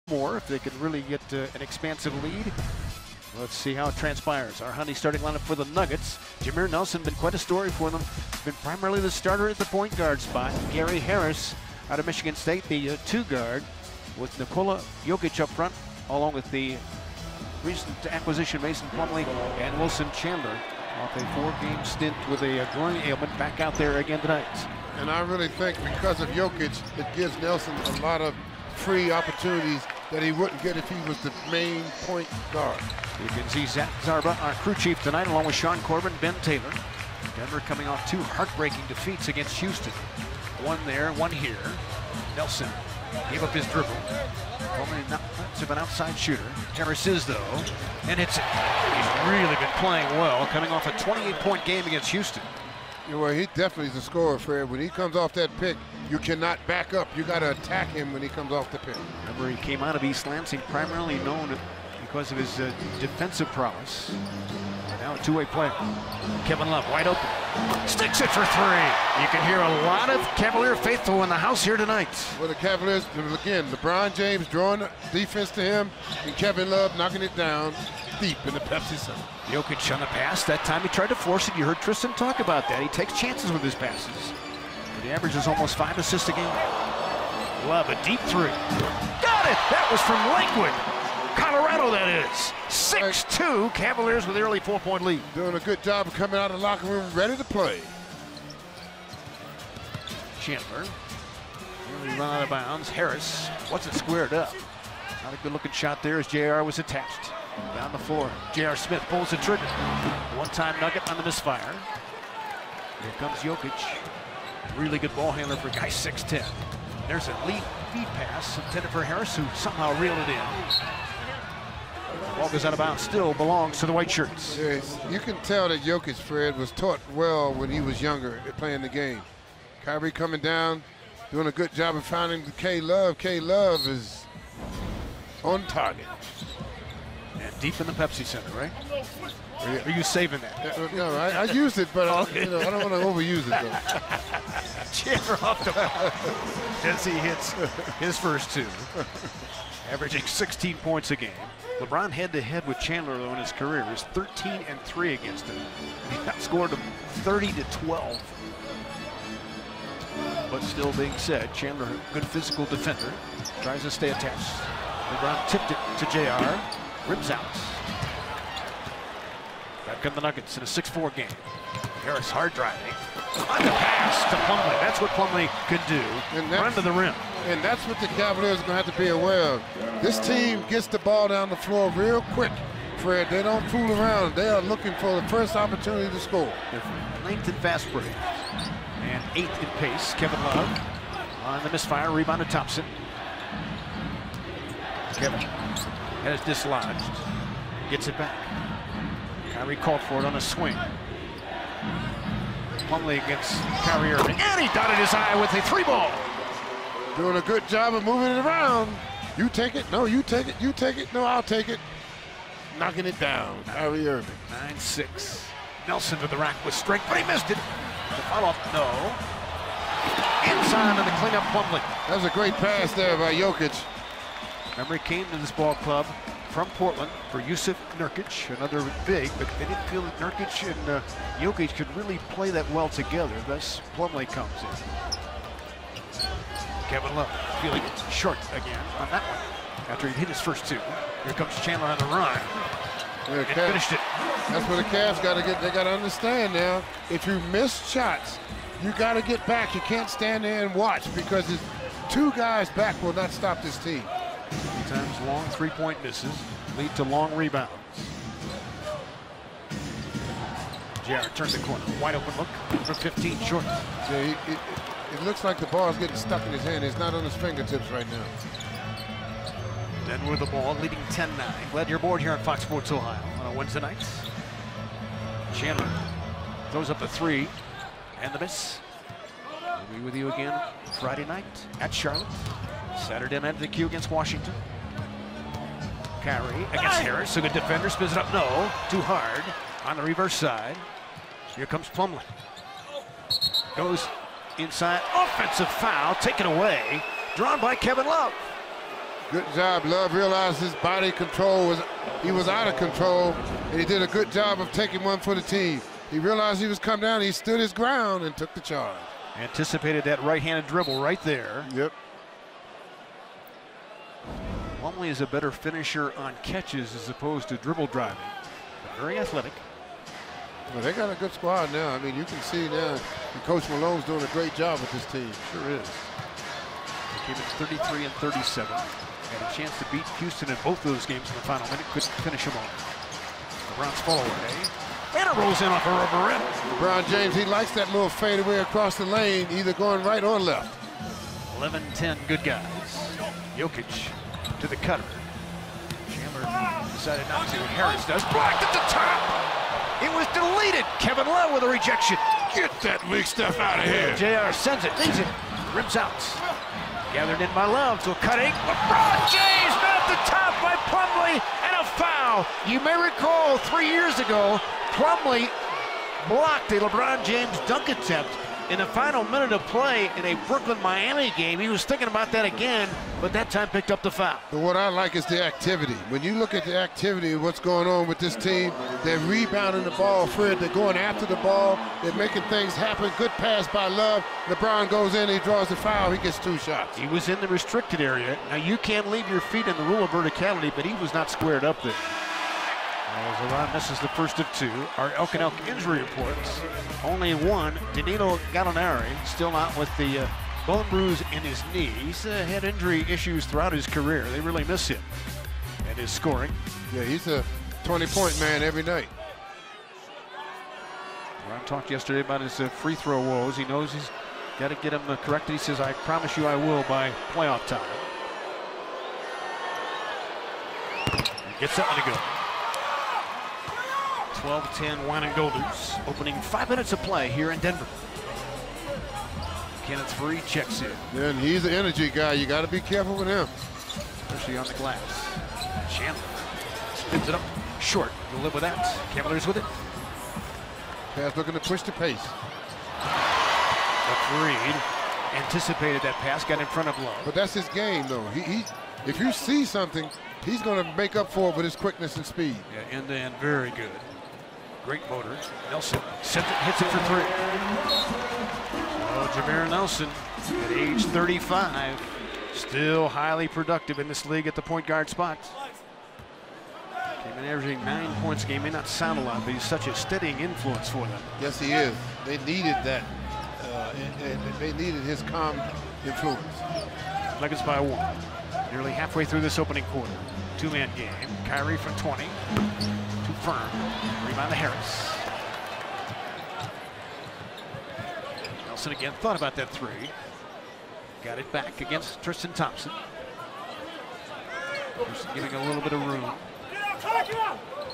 more if they can really get an expansive lead. Let's see how it transpires. Our Honey starting lineup for the Nuggets. Jameer Nelson been quite a story for them. Been primarily the starter at the point guard spot. Gary Harris out of Michigan State, the two guard, with Nikola Jokic up front, along with the recent acquisition Mason Plumlee and Wilson Chandler off a 4-game stint with a groin ailment, back out there again tonight. And I really think because of Jokic, it gives Nelson a lot of free opportunities that he wouldn't get if he was the main point guard. You can see Zach Zarba, our crew chief tonight, along with Sean Corbin, Ben Taylor. Denver coming off 2 heartbreaking defeats against Houston. One there, one here. Nelson gave up his dribble. Only not much of an outside shooter. Harris is, though, and hits it. He's really been playing well, coming off a 28-point game against Houston. Well, he definitely is a scorer, Fred. When he comes off that pick, you cannot back up. You got to attack him when he comes off the pick. Remember, he came out of East Lansing primarily known because of his defensive prowess. Now a two-way player. Kevin Love wide open. Sticks it for 3. You can hear a lot of Cavalier faithful in the house here tonight. Well, the Cavaliers, again, LeBron James drawing defense to him, and Kevin Love knocking it down deep in the Pepsi Center. Jokic on the pass. That time he tried to force it. You heard Tristan talk about that. He takes chances with his passes. But he averages almost 5 assists a game. Love a deep 3. Got it! That was from Lakewood, Colorado, that is. 6-2, Cavaliers with the early 4-point lead. Doing a good job of coming out of the locker room ready to play. Chandler. Really run out of bounds. Harris wasn't squared up. Not a good looking shot there as JR was attached. Down the floor. J.R. Smith pulls the trigger. One-time nugget on the misfire. Here comes Jokic. Really good ball handler for guy 6'10". There's a lead feed pass intended for Harris, who somehow reeled it in. Ball goes out of bounds, still belongs to the white shirts. Yes, you can tell that Jokic, Fred, was taught well when he was younger at playing the game. Kyrie coming down, doing a good job of finding K Love. K Love is on target. And deep in the Pepsi Center, right? Are you saving that? No, I used it, but I don't want to overuse it, though. Chandler off the ball as he hits his first 2, averaging 16 points a game. LeBron head-to-head with Chandler, though, in his career is 13-3 against him. He outscored him 30-12. But still being said, Chandler, good physical defender, tries to stay attached. LeBron tipped it to JR, rips out. Back come the Nuggets in a 6-4 game. Harris hard driving. On the pass to Plumlee. That's what Plumlee could do. And run to the rim. And that's what the Cavaliers are going to have to be aware of. This team gets the ball down the floor real quick, Fred. They don't fool around. They are looking for the first opportunity to score. They're 9th in fast break and 8th in pace. Kevin Love on the misfire. Rebound to Thompson. Kevin has dislodged. Gets it back. Kyrie called for it on a swing. Plumlee against Kyrie Irving. And he dotted his eye with a 3-ball. Doing a good job of moving it around. You take it. No, you take it. You take it. No, I'll take it. Knocking it down. Kyrie Irving. 9-6. Nelson to the rack with strength, but he missed it. The follow-up, no. Inside on the cleanup, Plumlee. That was a great pass there by Jokic. Remember, he came to this ball club from Portland for Yusuf Nurkic, another big, but they didn't feel that Nurkic and Jokic could really play that well together. Thus, Plumlee comes in. Kevin Love feeling short again on that one after he hit his first 2. Here comes Chandler on the run. And finished it. That's where the Cavs got to get. They got to understand now. If you miss shots, you got to get back. You can't stand there and watch because 2 guys back will not stop this team. Sometimes long 3-point misses lead to long rebounds. Jarrett turns the corner. Wide open look for 15 short. Yeah, it looks like the ball's getting stuck in his hand. It's not on his fingertips right now. Denver with the ball, leading 10-9. Glad you're aboard here on Fox Sports Ohio on a Wednesday night. Chandler throws up the 3 and the miss. We'll be with you again Friday night at Charlotte. Saturday night at the Q against Washington. Kyrie against Harris, a good defender, spins it up, no, too hard. On the reverse side, here comes Plumlee. Goes inside, offensive foul, taken away, drawn by Kevin Love. Good job. Love realized his body control he was out of control, and he did a good job of taking one for the team. He realized he was coming down. He stood his ground and took the charge. Anticipated that right-handed dribble right there. Yep. Plumlee is a better finisher on catches as opposed to dribble driving. But very athletic. Well, they got a good squad now. I mean, you can see now Coach Malone's doing a great job with this team. Sure is. They came in 33 and 37. Had a chance to beat Houston in both those games in the final minute. Couldn't finish them all. LeBron's follow away. And it rolls in off a rubber rim. LeBron James, he likes that little fadeaway across the lane, either going right or left. 11-10 good guys. Jokic to the cutter. Chandler decided not to. Harris does. Blocked at the top. It was deleted. Kevin Love with a rejection. Get that weak stuff out of here. JR sends it, leaves it, rims out. Gathered in by Love, so cutting. LeBron James not at the top by Plumlee, and a foul. You may recall 3 years ago, Plumlee blocked a LeBron James dunk attempt in the final minute of play in a Brooklyn-Miami game. He was thinking about that again, but that time picked up the foul. But what I like is the activity. When you look at the activity of what's going on with this team, they're rebounding the ball, Fred. They're going after the ball. They're making things happen. Good pass by Love. LeBron goes in, he draws the foul, he gets 2 shots. He was in the restricted area. Now, you can't leave your feet in the rule of verticality, but he was not squared up there. As LeBron misses the first of 2. Our Elk and Elk injury reports. Only one, Danilo Gallinari, still out with the bone bruise in his knee. He's had injury issues throughout his career. They really miss him and his scoring. Yeah, he's a 20-point man every night. Ron talked yesterday about his free throw woes. He knows he's got to get them corrected. He says, I promise you I will by playoff time. Gets that one to go. 12-10 Wine and Golders. Opening 5 minutes of play here in Denver. Kenneth Free checks in. And he's an energy guy. You got to be careful with him. Especially on the glass. Chandler spins it up short. We'll live with that. Cavaliers with it. Pass looking to push the pace. But Reed anticipated that pass, got in front of Love. But that's his game, though. If you see something, he's going to make up for it with his quickness and speed. Yeah, end-to-end, very good. Great motor. Nelson sends it, hits it for 3. Oh, Jameer Nelson at age 35, still highly productive in this league at the point guard spot. Came in averaging 9 points a game. May not sound a lot, but he's such a steadying influence for them. Yes, he is. They needed that, and they needed his calm influence. Nuggets by 1. Nearly halfway through this opening quarter. 2-man game. Kyrie from 20. Too firm. Rebound to Harris. Nelson again thought about that 3. Got it back against Tristan Thompson. Tristan giving a little bit of room.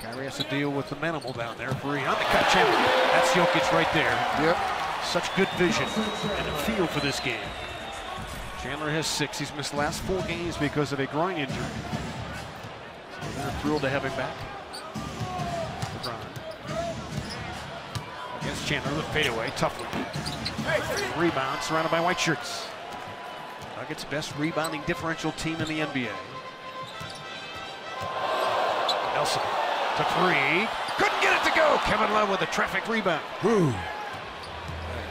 Kyrie has to deal with the manimal down there. Free on the cut channel. That's Jokic right there. Yep. Such good vision and a feel for this game. Chandler has 6. He's missed the last 4 games because of a groin injury. So they're thrilled to have him back. LeBron against Chandler, the fadeaway, tough one. Rebound surrounded by white shirts. Nuggets best rebounding differential team in the NBA. Nelson to 3. Couldn't get it to go. Kevin Love with a traffic rebound. Woo. A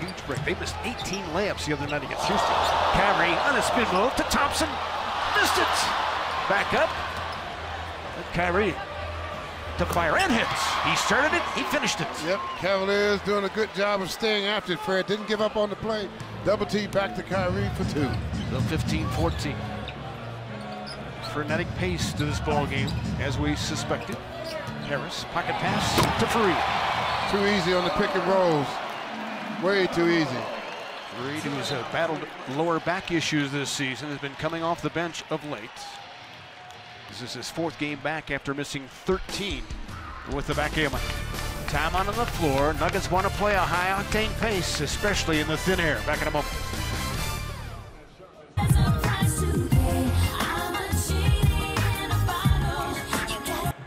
huge break. They missed 18 layups the other night against Houston. Kyrie on a spin move to Thompson. Missed it. Back up. And Kyrie to fire and hits. He started it. He finished it. Yep. Cavaliers doing a good job of staying after it, Fred. Didn't give up on the play. Double T back to Kyrie for 2. So 15-14. Frenetic pace to this ball game, as we suspected. Harris, pocket pass to Free. Too easy on the pick and rolls. Way too easy. Reed, who has battled lower back issues this season, has been coming off the bench of late. This is his 4th game back after missing 13 with the back ailment. Time on the floor. Nuggets want to play a high-octane pace, especially in the thin air. Back in a moment.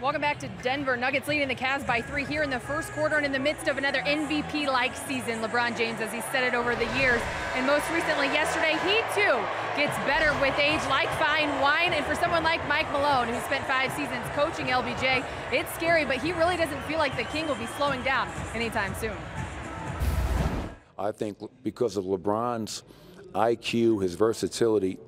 Welcome back to Denver. Nuggets leading the Cavs by 3 here in the first quarter and in the midst of another MVP-like season. LeBron James, as he said it over the years. And most recently yesterday, he too gets better with age like fine wine. And for someone like Mike Malone, who spent 5 seasons coaching LBJ, it's scary, but he really doesn't feel like the King will be slowing down anytime soon. I think because of LeBron's IQ, his versatility,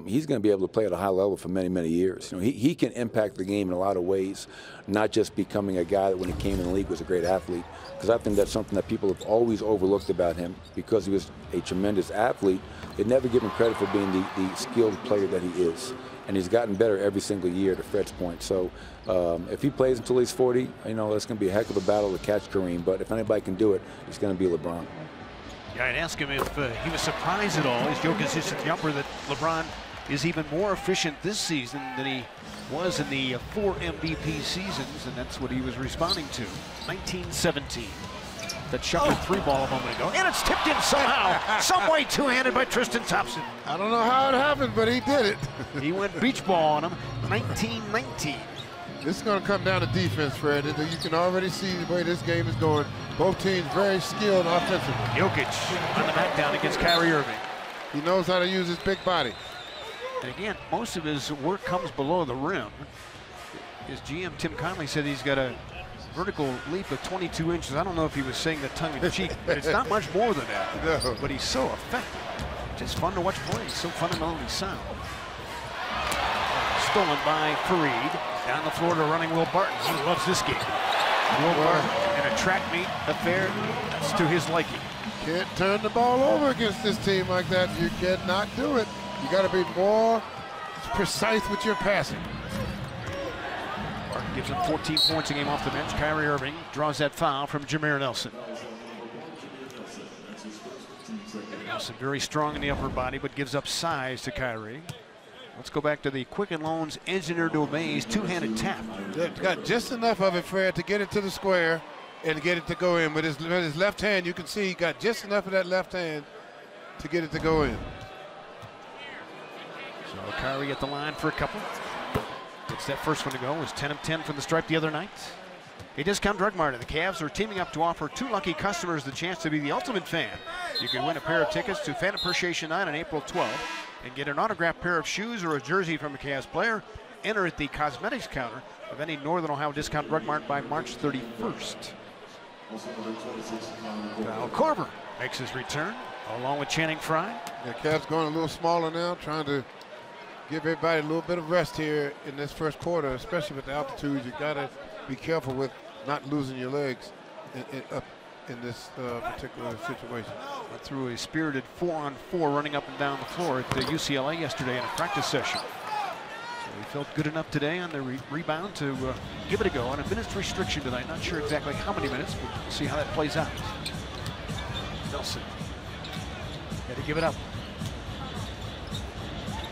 he's going to be able to play at a high level for many, many years. You know, he can impact the game in a lot of ways, not just becoming a guy that when he came in the league was a great athlete, because I think that's something that people have always overlooked about him. Because he was a tremendous athlete, they never give him credit for being the skilled player that he is. And he's gotten better every single year, to Fred's point. So if he plays until he's 40, you know, it's going to be a heck of a battle to catch Kareem. But if anybody can do it, it's going to be LeBron. Yeah, I'd ask him if he was surprised at all, as Jokic hits at the upper, that LeBron is even more efficient this season than he was in the 4 MVP seasons, and that's what he was responding to. 1917. That Shumpert 3-ball a moment ago, and it's tipped in somehow, some way two-handed by Tristan Thompson. I don't know how it happened, but he did it. He went beach ball on him, 19-19. This is going to come down to defense, Fred. You can already see the way this game is going. Both teams very skilled offensively. Jokic on the back down against Kyrie Irving. He knows how to use his big body. And again, most of his work comes below the rim. His GM, Tim Conley, said he's got a vertical leap of 22 inches. I don't know if he was saying that tongue-in-cheek, but it's not much more than that. No. But he's so effective. Just fun to watch play. He's so fundamentally sound. Stolen by Fareed. Down the floor to running Will Barton. He loves this game. Will Barton in a track meet affair, that's to his liking. Can't turn the ball over against this team like that. You cannot do it. You got to be more precise with your passing. Barton gives him 14 points a game off the bench. Kyrie Irving draws that foul from Jameer Nelson. Nelson very strong in the upper body, but gives up size to Kyrie. Let's go back to the Quicken Loans engineered to amaze two-handed tap. Got just enough of it, Fred, to get it to the square and get it to go in. With his left hand, you can see he got just enough of that left hand to get it to go in. So Kyrie at the line for a couple. Gets that first one to go. Was 10 of 10 from the stripe the other night. A Discount Drug Mart and the Cavs are teaming up to offer 2 lucky customers the chance to be the ultimate fan. You can win a pair of tickets to Fan Appreciation Night on April 12th and get an autographed pair of shoes or a jersey from a Cavs player. Enter at the cosmetics counter of any Northern Ohio Discount Drug Mart by March 31st. Kyle Korver makes his return along with Channing Frye. The Cavs going a little smaller now, trying to give everybody a little bit of rest here in this first quarter, especially with the altitude. You got to be careful with not losing your legs up in this particular situation. Through a spirited 4-on-4 running up and down the floor at the UCLA yesterday in a practice session. So he felt good enough today on the rebound to give it a go on a minutes restriction tonight. Not sure exactly how many minutes, but we'll see how that plays out. Nelson had to give it up.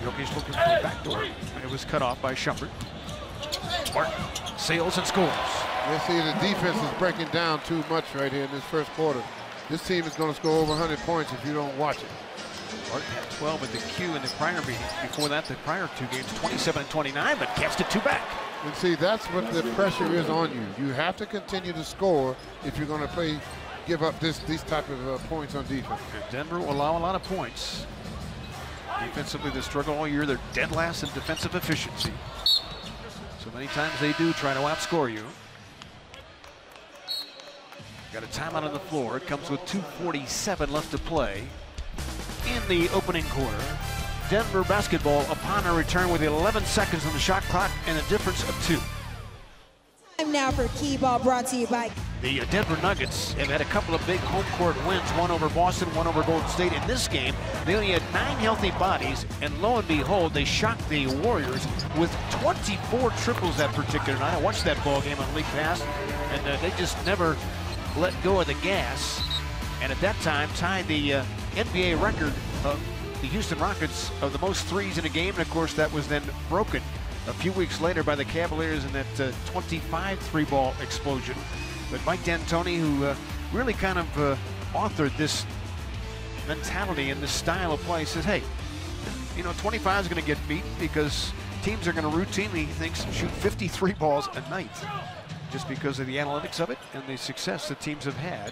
Jokic looking for the back door, and it was cut off by Shumpert. Barton sails and scores. You see the defense is breaking down too much right here in this first quarter. This team is going to score over 100 points if you don't watch it. Barton had 12 at the Q in the prior meeting. Before that, the prior 2 games, 27 and 29, but Cavs did 2 back. And see, that's what the pressure is on you. You have to continue to score if you're going to give up these type of points on defense. And Denver will allow a lot of points. Defensively, they struggle all year. They're dead last in defensive efficiency. So many times they do try to outscore you. Got a timeout on the floor. It comes with 2:47 left to play in the opening quarter. Denver basketball upon a return with 11 seconds on the shot clock and a difference of 2. Time now for Key Ball, brought to you by the Denver Nuggets have had a couple of big home court wins, one over Boston, one over Golden State. In this game, they only had 9 healthy bodies, and lo and behold, they shocked the Warriors with 24 triples that particular night. I watched that ball game on League Pass, and they just never let go of the gas, and at that time tied the NBA record of the Houston Rockets of the most threes in a game, and of course that was then broken a few weeks later by the Cavaliers in that 25 3-ball explosion. But Mike D'Antoni, who really kind of authored this mentality and this style of play, says, hey, you know, 25 is going to get beat because teams are going to routinely, he thinks, shoot 53 balls a night just because of the analytics of it and the success that teams have had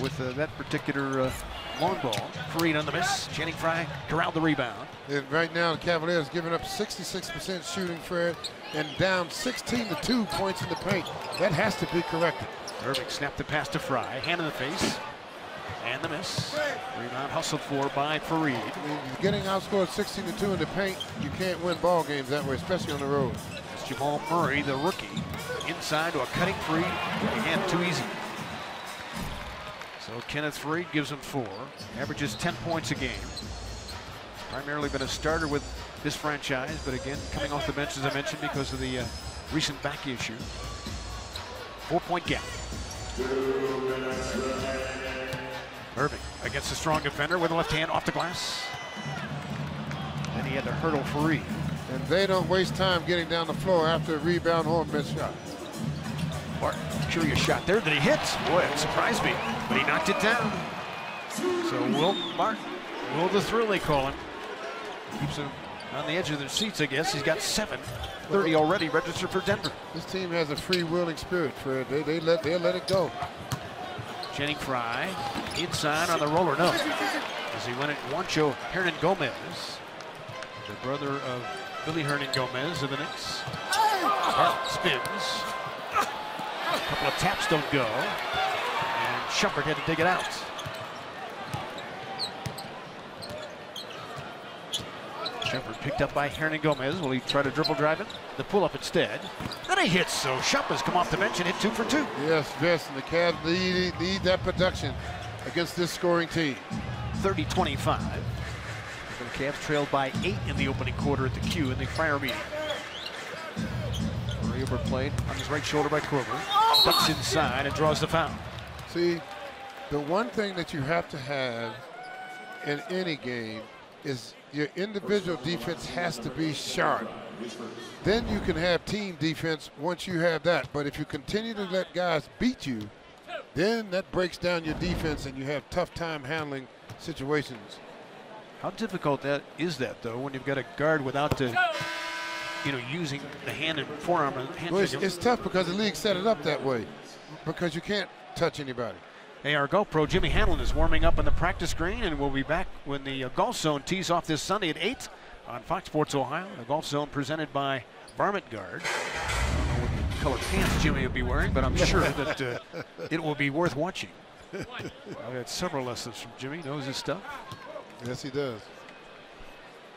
with that particular long ball. Fareed on the miss. Channing Frye corralled the rebound. And right now, the Cavaliers giving up 66% shooting, Fred, and down 16-2 points in the paint. That has to be corrected. Irving snapped the pass to Frye. Hand in the face. And the miss. Rebound hustled for by Fareed. You're getting outscored 16-2 in the paint. You can't win ball games that way, especially on the road. It's Jamal Murray, the rookie, inside to a cutting Fareed. Again, too easy. So Kenneth Fareed gives him 4. Averages 10 points a game. Primarily been a starter with this franchise, but again, coming off the bench, as I mentioned, because of the recent back issue. 4-point gap. Irving against a strong defender with a left hand off the glass. Then he had to hurdle Fareed. And they don't waste time getting down the floor after a rebound or a missed shot. Martin, curious shot there that he hit. Boy, it surprised me, but he knocked it down. So Will Martin, Will the Thrill they call him. Keeps him on the edge of their seats, I guess. He's got 7-30 already registered for Denver. This team has a free-wheeling spirit, Fred. They'll let it go. Channing Frye inside on the roller, no. As he went at Juancho Hernan Gomez, the brother of Billy Hernan Gomez of the Knicks. Hart spins. A couple of taps don't go. And Shumpert had to dig it out. Shumpert picked up by Hernan Gomez. Will he try to dribble drive it? The pull-up instead. Then he hits, so Shumpert's come off the bench and hit 2 for 2. Yes, and the Cavs need that production against this scoring team. 30-25. The Cavs trailed by 8 in the opening quarter at the Q in the prior meeting. Reber played on his right shoulder by Korver. Ducks inside and draws the foul. See, the one thing that you have to have in any game is your individual defense has to be sharp. Then you can have team defense once you have that. But if you continue to let guys beat you, then that breaks down your defense and you have tough time handling situations. How difficult is that, though, when you've got a guard without the, using the hand and forearm and hand? Well, it's tough because the league set it up that way, because you can't touch anybody. Hey, our golf pro Jimmy Hanlon is warming up on the practice green, and we'll be back when the Golf Zone tees off this Sunday at 8 on Fox Sports Ohio. The Golf Zone presented by Varmint Guard. I don't know what color pants Jimmy will be wearing, but I'm sure that it will be worth watching. I've had several lessons from Jimmy, knows his stuff. Yes, he does.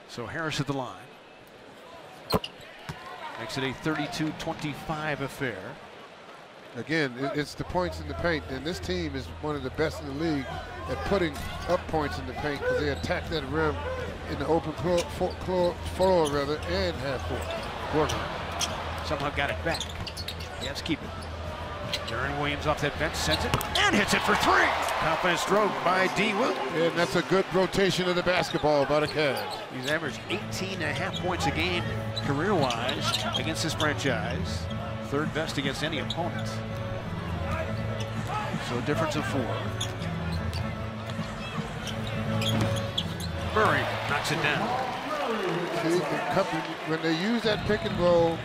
So Harris at the line. Makes it a 32-25 affair. Again, it's the points in the paint, and this team is one of the best in the league at putting up points in the paint because they attack that rim in the open floor rather, and half court. Korver somehow got it back. Yes, keep it. Darren Williams off that bench, sends it, and hits it for 3. Confident stroke by D. Will. And that's a good rotation of the basketball by the Cavs. He's averaged 18.5 points a game career-wise against this franchise. 3rd best against any opponent. So a difference of 4. Murray knocks it down. See, when they use that pick and roll,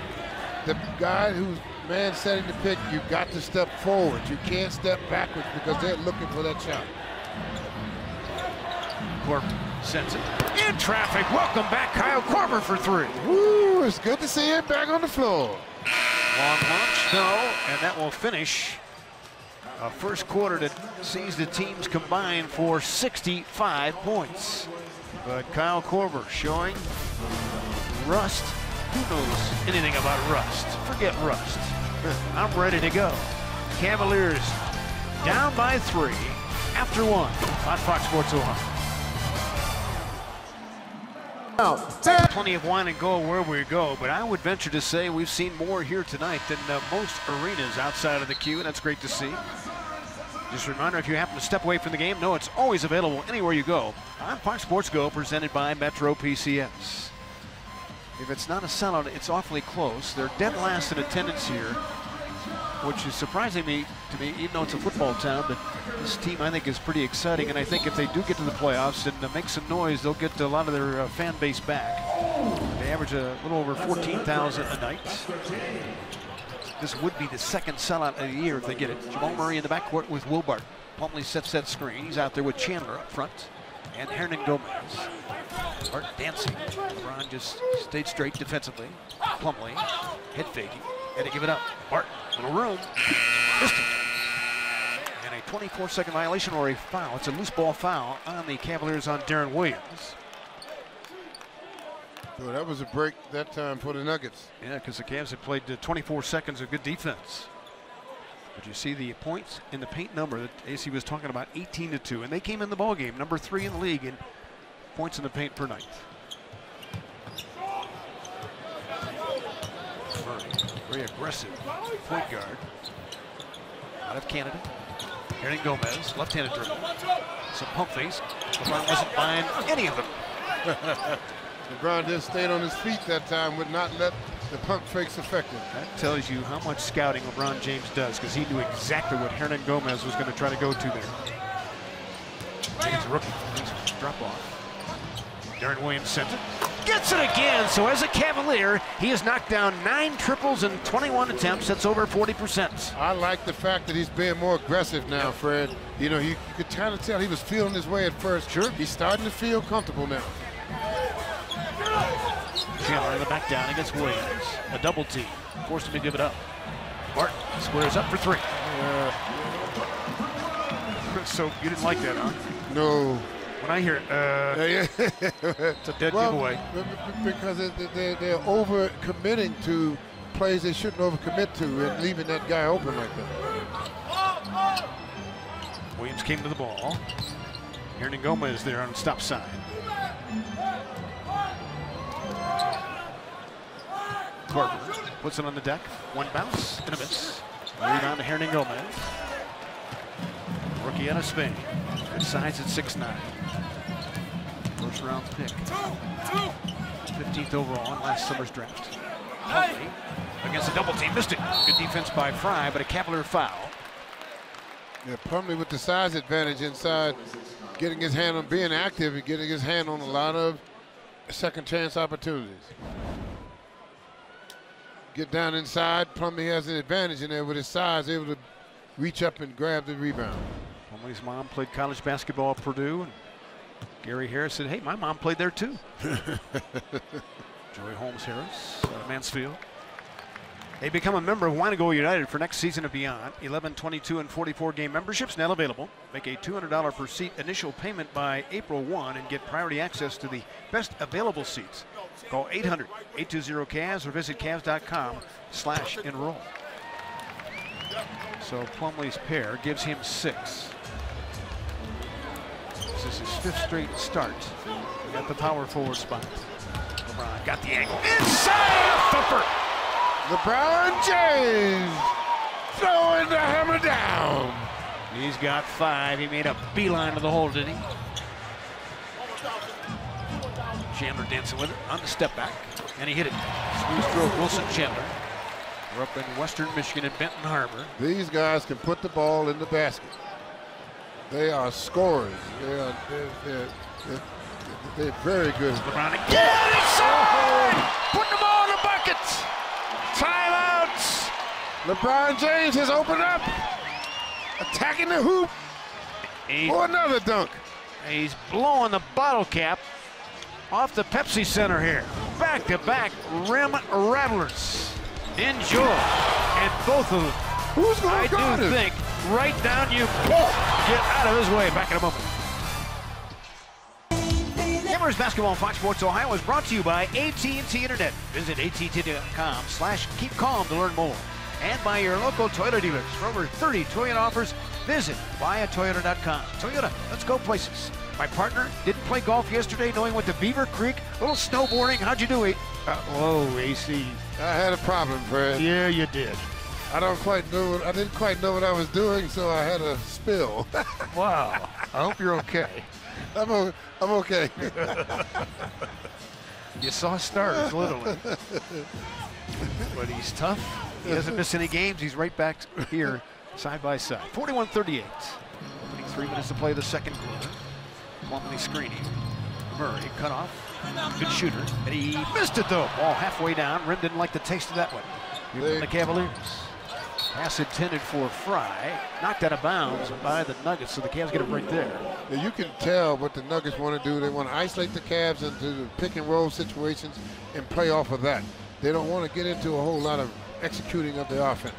the guy who's man setting the pick, you got to step forward. You can't step backwards because they're looking for that shot. Korver sends it. In traffic. Welcome back, Kyle Korver for 3. Woo, it's good to see him back on the floor. Long launch, no, and that will finish a first quarter that sees the teams combine for 65 points. But Kyle Korver showing rust. Who knows anything about rust? Forget rust. I'm ready to go. Cavaliers down by 3 after 1 on Fox Sports Ohio. Plenty of wine and go where we go, but I would venture to say we've seen more here tonight than most arenas outside of the queue, and that's great to see. Just a reminder, if you happen to step away from the game, know it's always available anywhere you go on Fox Sports Go, presented by Metro PCS. If it's not a sellout, it's awfully close. They're dead last in attendance here, which is surprising to me, even though it's a football town. But this team, I think, is pretty exciting. And I think if they do get to the playoffs and make some noise, they'll get a lot of their fan base back. They They average a little over 14,000 a night. This would be the second sellout of the year if they get it. Jamal Murray in the backcourt with Will Barton. Plumlee sets that screen. He's out there with Chandler up front. And Hernan Gomez. Barton dancing. LeBron just stayed straight defensively. Plumlee, head faking, had to give it up. Barton, little room, missed it. And a 24-second violation or a foul. It's a loose ball foul on the Cavaliers on Darren Williams. So that was a break that time for the Nuggets. Yeah, because the Cavs had played 24 seconds of good defense. But you see the points in the paint number that AC was talking about, 18-2, and they came in the ball game, number 3 in the league in points in the paint per night. Murray, very aggressive point guard out of Canada. Hernan Gomez, left-handed dribble. Some pump fakes. LeBron wasn't buying any of them. LeBron just stayed on his feet that time, would not let the pump fakes affect him. That tells you how much scouting LeBron James does, because he knew exactly what Hernan Gomez was going to try to go to there. It's a rookie. Drop off. Darren Williams sent it. Gets it again. So as a Cavalier, he has knocked down 9 triples in 21 attempts. That's over 40%. I like the fact that he's being more aggressive now, Fred. You know, you could kind of tell he was feeling his way at first. Sure. He's starting to feel comfortable now. Chandler in the back down against Williams. A double team. Forced him to give it up. Barton squares up for 3. So you didn't like that, huh? No. When I hear it's a dead giveaway. Because they're over-committing to plays they shouldn't over-commit to and leaving that guy open like that. Williams came to the ball. Hernan Gomez there on the stop sign. Carver puts it on the deck. One bounce and a miss. Rebound to Hernan Gomez. Rookie out of Spain. Good size at 6'9". First round pick. 15th overall in last summer's draft. Plumlee against a double team. Missed it. Good defense by Fry, but a Cavalier foul. Yeah, Plumlee with the size advantage inside, getting his hand on being active and getting his hand on a lot of second chance opportunities. Get down inside. Plumlee has an advantage in there with his size, able to reach up and grab the rebound. Plumlee's mom played college basketball at Purdue, and Gary Harris said, hey, my mom played there too. Joy Holmes Harris out of Mansfield. They become a member of Wanago United for next season and beyond. 11, 22, and 44 game memberships now available. Make a $200 per seat initial payment by April 1 and get priority access to the best available seats. Call 800-820-CAVS or visit Cavs.com/enroll. So Plumlee's pair gives him 6. This is his 5th straight start. We got the power forward spot. LeBron got the angle. Inside! Thumper! LeBron James throwing the hammer down. He's got 5. He made a beeline to the hole, didn't he? Chandler dancing with it on the step back, and he hit it. Smooth stroke, Wilson Chandler. We're up in Western Michigan at Benton Harbor. These guys can put the ball in the basket. They are scorers. They're very good. LeBron again, inside! Putting the ball in the buckets. Timeouts. LeBron James has opened up, attacking the hoop for another dunk. He's blowing the bottle cap off the Pepsi Center here. Back-to-back rim rattlers. Enjoy. And both of them, who's going to guard him? I do think, right down you, get out of his way. Back in a moment. Gamers Basketball on Fox Sports Ohio is brought to you by AT&T Internet. Visit att.com/keepcalm to learn more. And by your local Toyota dealers. For over 30 Toyota offers, visit buyatoyota.com. Toyota, let's go places. My partner didn't play golf yesterday knowing went to Beaver Creek. A little snowboarding. How'd you do it? Whoa, AC. I had a problem, Fred. Yeah, you did. I didn't quite know what I was doing, so I had a spill. Wow. I hope you're okay. I'm okay. You saw stars, literally. But he's tough. He doesn't miss any games. He's right back here, side by side. 41-38. Opening 3 minutes to play the second quarter. Plumlee screening. Murray cut off. Good shooter, and he missed it though. Ball halfway down. Rim didn't like the taste of that one. Here from the Cavaliers. Pass intended for Fry, knocked out of bounds by the Nuggets, so the Cavs get a break there. Yeah, you can tell what the Nuggets want to do. They want to isolate the Cavs into the pick and roll situations and play off of that. They don't want to get into a whole lot of executing of the offense.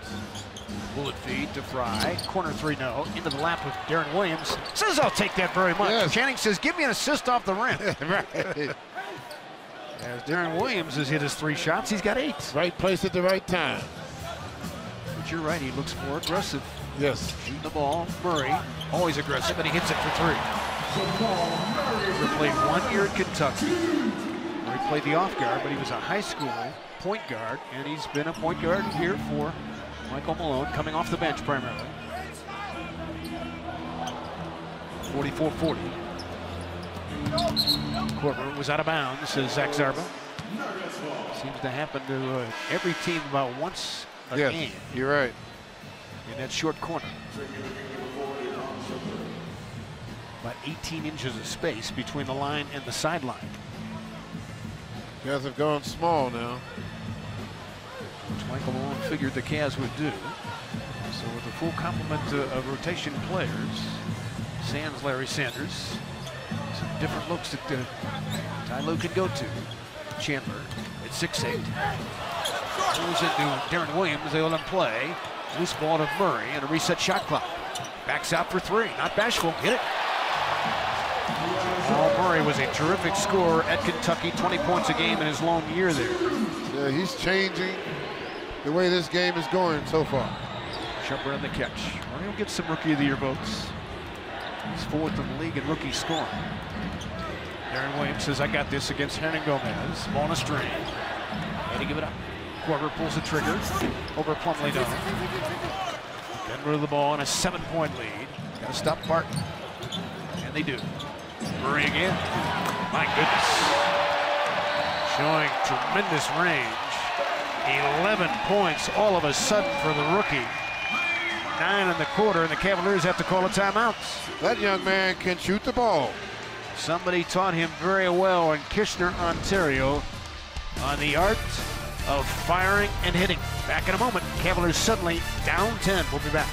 Bullet feed to Fry, corner three, no, into the lap of Darren Williams. Says, I'll take that very much. Yes. Channing says, give me an assist off the rim. Right. As Darren Williams has hit his 3 shots, he's got 8. Right place at the right time. But you're right, he looks more aggressive. Yes. Shooting the ball, Murray, always aggressive, and he hits it for 3. He played 1 year at Kentucky, where he played the off guard, but he was a high school point guard, and he's been a point guard here for Michael Malone, coming off the bench primarily. 44-40. Courtroom was out of bounds, says Zach Zarba. Seems to happen to every team about once a game. You're right. In that short corner. About 18 inches of space between the line and the sideline. Cavs have gone small now. Which Michael Malone figured the Cavs would do. So with a full complement of rotation players, sans Larry Sanders, some different looks that Ty Lue can go to. Chandler at 6'8". Goes into Darren Williams, they let him play. Loose ball to Murray and a reset shot clock. Backs out for 3, not bashful, hit it. Paul Murray was a terrific scorer at Kentucky, 20 points a game in his long year there. Yeah, he's changing the way this game is going so far. Shumpert on the catch. Murray will get some Rookie of the Year votes. He's 4th in the league in rookie scoring. Darren Williams says, I got this against Hernan Gomez. Ball on a string. Had to give it up. Korver pulls the trigger over Plumlee Dome. Denver with the ball in a 7-point lead. Got to stop Barton. And they do. Murray again. My goodness. Showing tremendous range. 11 points all of a sudden for the rookie. 9 in the quarter, and the Cavaliers have to call a timeout. That young man can shoot the ball. Somebody taught him very well in Kitchener, Ontario, on the art of firing and hitting. Back in a moment. Cavaliers suddenly down 10. We'll be back.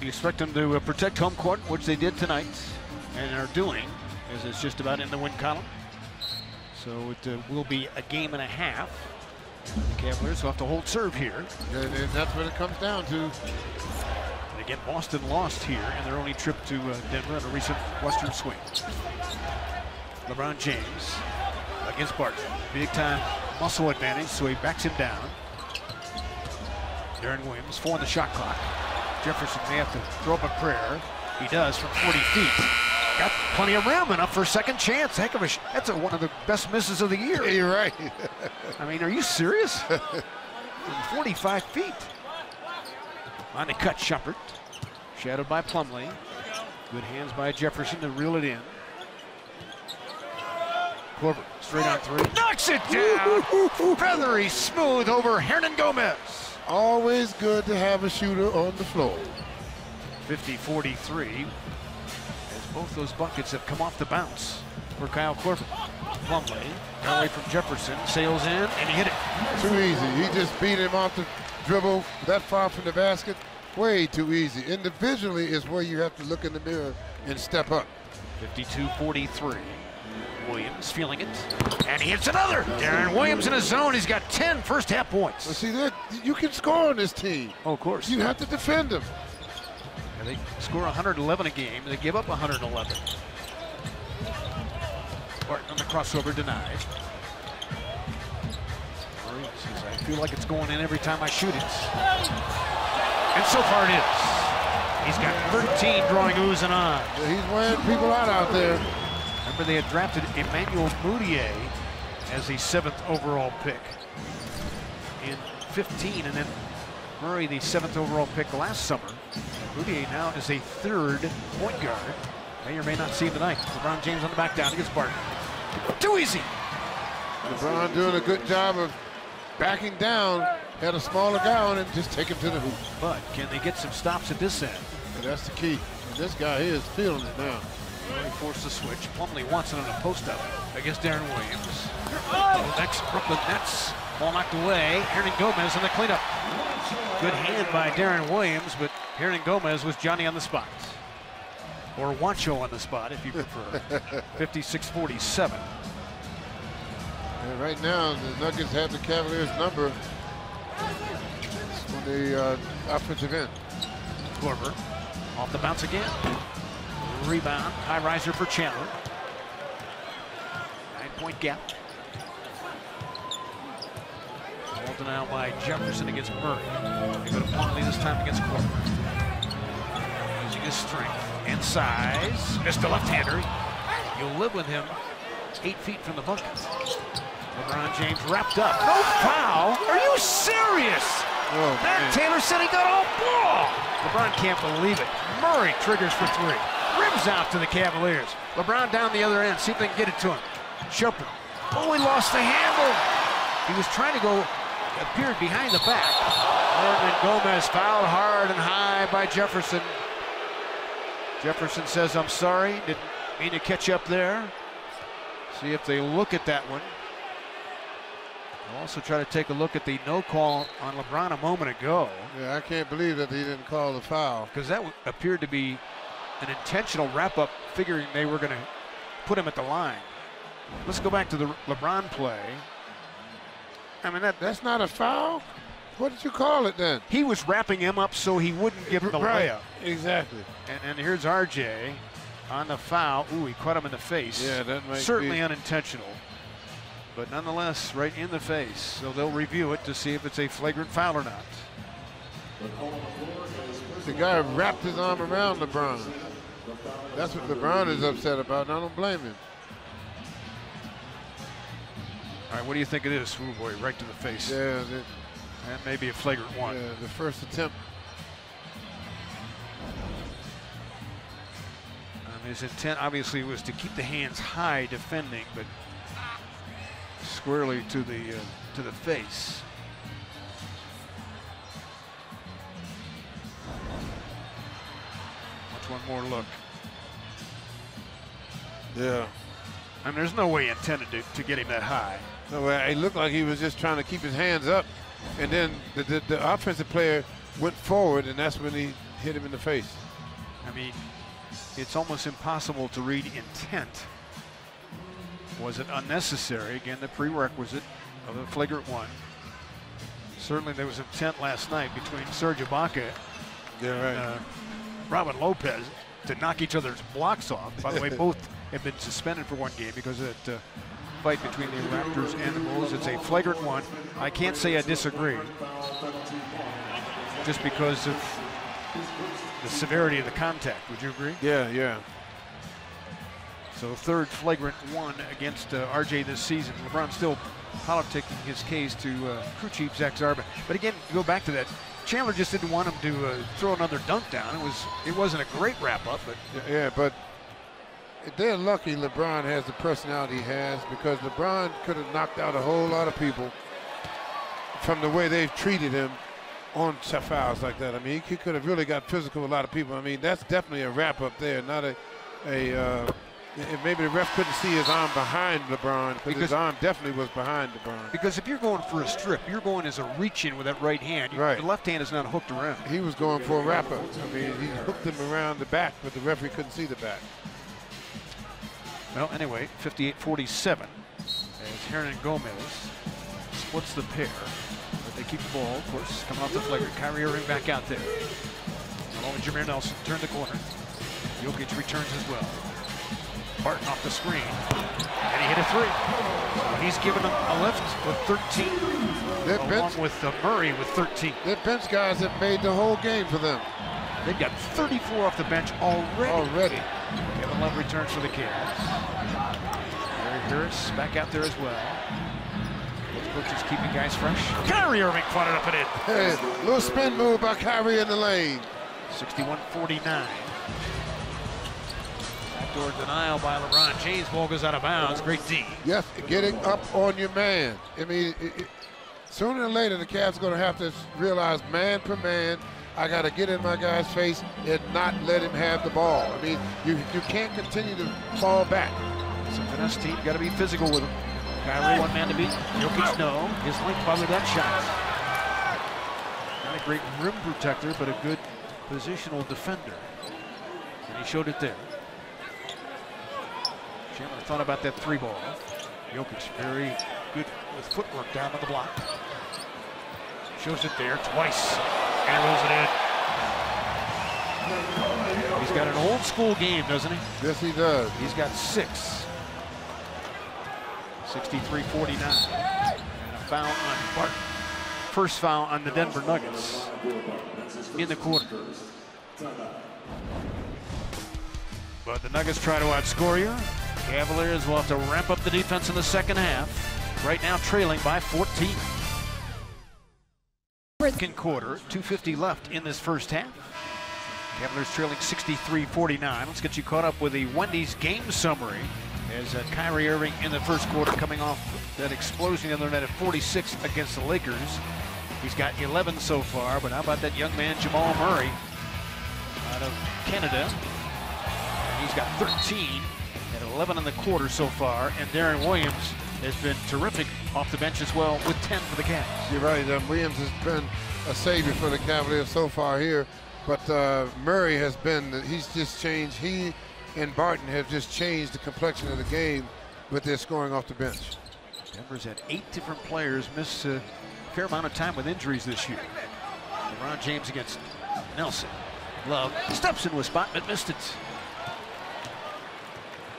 Expect them to protect home court, which they did tonight and are doing, as it's just about in the win column. So it will be a game and a half. The Cavaliers will have to hold serve here. And that's what it comes down to. And again, Boston lost here in their only trip to Denver in a recent Western swing. LeBron James against Barton. Big time muscle advantage, so he backs him down. Darren Williams, 4 on the shot clock. Jefferson may have to throw up a prayer. He does from 40 feet. Got plenty of rim, enough for a second chance. Heck of a that's one of the best misses of the year. Yeah, you're right. I mean, are you serious? From 45 feet. On the cut, Shumpert. Shadowed by Plumlee. Good hands by Jefferson to reel it in. Korver, straight on 3. Knocks it down! Feathery smooth over Hernan Gomez. Always good to have a shooter on the floor. 50-43, as both those buckets have come off the bounce for Kyle Korver. Plumlee, away from Jefferson, sails in, and he hit it. Too easy. He just beat him off the dribble that far from the basket. Way too easy. Individually is where you have to look in the mirror and step up. 52-43. Williams feeling it, and he hits another. Darren Williams in his zone. He's got 10 first half points. Well, see, you can score on this team. Oh, of course. You have to defend them. And they score 111 a game. They give up 111. Barton on the crossover denied. Murray says, I feel like it's going in every time I shoot it. And so far it is. He's got 13 drawing oohs and ahs. Yeah, he's wearing people out there. And Remember, they had drafted Emmanuel Mudiay as the 7th overall pick in 15, and then Murray, the 7th overall pick last summer. Mudiay now is a 3rd point guard. May or may not see him tonight. LeBron James on the back down against Barton. Too easy. LeBron doing a good job of backing down. Had a smaller guy on him, just take him to the hoop. But can they get some stops at this end? And that's the key. And this guy here is feeling it now. Murray forced the switch. Plumlee wants it on a post-up against Darren Williams. The next Brooklyn Nets. Ball knocked away. Hernan Gomez in the cleanup. Good hand by Darren Williams, but Hernan Gomez was Johnny on the spot. Or Wancho on the spot, if you prefer. 56-47. And right now, the Nuggets have the Cavaliers' number on the offensive end. Korver off the bounce again. Rebound, high riser for Chandler. 9-point gap. Balled now by Jefferson against Murray. They go to Plumlee this time against Korver. Using his strength and size. Missed a left-hander. You'll live with him 8 feet from the bucket. LeBron James wrapped up. No foul? Are you serious? Oh, Matt Taylor said he got all ball. LeBron can't believe it. Murray triggers for 3. Rims out to the Cavaliers. LeBron down the other end. See if they can get it to him. Shumpert. Oh, he lost the handle. He was trying to go, appeared behind the back. And Gomez fouled hard and high by Jefferson. Jefferson says, I'm sorry. Didn't mean to catch up there. See if they look at that one. We'll also try to take a look at the no call on LeBron a moment ago. Yeah, I can't believe that he didn't call the foul. Because that appeared to be an intentional wrap-up, figuring they were going to put him at the line. Let's go back to the LeBron play. I mean, that's not a foul? What did you call it then? He was wrapping him up so he wouldn't give him the layup. Exactly. And here's RJ on the foul. Ooh, he caught him in the face. Yeah, that might certainly be unintentional. But nonetheless, right in the face. So they'll review it to see if it's a flagrant foul or not. The guy wrapped his arm around LeBron. That's what LeBron is upset about, and I don't blame him. All right, what do you think it is? Ooh, boy, right to the face. Yeah. That may be a flagrant one. Yeah, the first attempt. His intent obviously was to keep the hands high defending, but squarely to the face. Watch one more look. Yeah. I mean, there's no way he intended to get him that high. No, it looked like he was just trying to keep his hands up, and then the offensive player went forward, and that's when he hit him in the face. I mean, it's almost impossible to read intent. Was it unnecessary? Again, the prerequisite of a flagrant one. Certainly there was intent last night between Serge Ibaka and Robin Lopez to knock each other's blocks off. By the way, both have been suspended for one game because of that fight between the Raptors and the Bulls. It's a flagrant one. I can't say I disagree, just because of the severity of the contact. Would you agree? Yeah. So 3rd flagrant one against RJ this season. LeBron still politicking his case to crew chief Zach Zarba. But again, go back to that. Chandler just didn't want him to throw another dunk down. It wasn't a great wrap up, but yeah, but they're lucky LeBron has the personality he has, because LeBron could have knocked out a whole lot of people from the way they've treated him on fouls like that. I mean, he could have really got physical with a lot of people. I mean, that's definitely a wrap up there, not maybe the ref couldn't see his arm behind LeBron, because his arm definitely was behind LeBron. Because if you're going for a strip, you're going as a reach in with that right hand. Right. The left hand is not hooked around. He was going for a wrap up. I mean, he hooked him around the back, but the referee couldn't see the back. Well, anyway, 58-47 as Hernan Gomez splits the pair. But they keep the ball, of course, coming off the flagrant. Kyrie Irving back out there. Along with Jameer Nelson, turn the corner. Jokic returns as well. Barton off the screen, and he hit a 3. So he's given him a lift with 13, along with Murray with 13. Their bench guys have made the whole game for them. They've got 34 off the bench already. Kevin Love returns for the Cavs. Harris back out there as well. Both coaches keeping guys fresh. Kyrie Irving fought it up and in. Hey, little spin move by Kyrie in the lane. 61-49. Backdoor denial by LeBron James. Ball goes out of bounds. Great D. Yes, getting up on your man. I mean, sooner or later, the Cavs are going to have to realize man per man, I got to get in my guy's face and not let him have the ball. I mean, you can't continue to fall back. It's a finesse team. Got to be physical with him. Kyrie, one man to beat. Jokic, no. His length bothered that shot. Not a great rim protector, but a good positional defender. And he showed it there. Chandler thought about that three ball. Jokic very good with footwork down on the block. Shows it there twice. And rolls it in. He's got an old school game, doesn't he? Yes, he does. He's got 6. 63-49. And a foul on Barton. First foul on the Denver Nuggets in the quarter. But the Nuggets try to outscore you. Cavaliers will have to ramp up the defense in the second half. Right now trailing by 14. Second quarter, 2:50 left in this first half. Cavaliers trailing 63-49. Let's get you caught up with the Wendy's game summary as Kyrie Irving in the first quarter coming off that explosion the other night at 46 against the Lakers. He's got 11 so far, but how about that young man Jamal Murray out of Canada? He's got 13 at 11 in the quarter so far, and Darren Williams has been terrific off the bench as well with 10 for the Cavs. You're right. Williams has been a savior for the Cavaliers so far here, but Murray has been, he's just changed. He and Barton have just changed the complexion of the game with their scoring off the bench. Denver's had 8 different players miss a fair amount of time with injuries this year. LeBron James against Nelson. Love steps into a spot but missed it.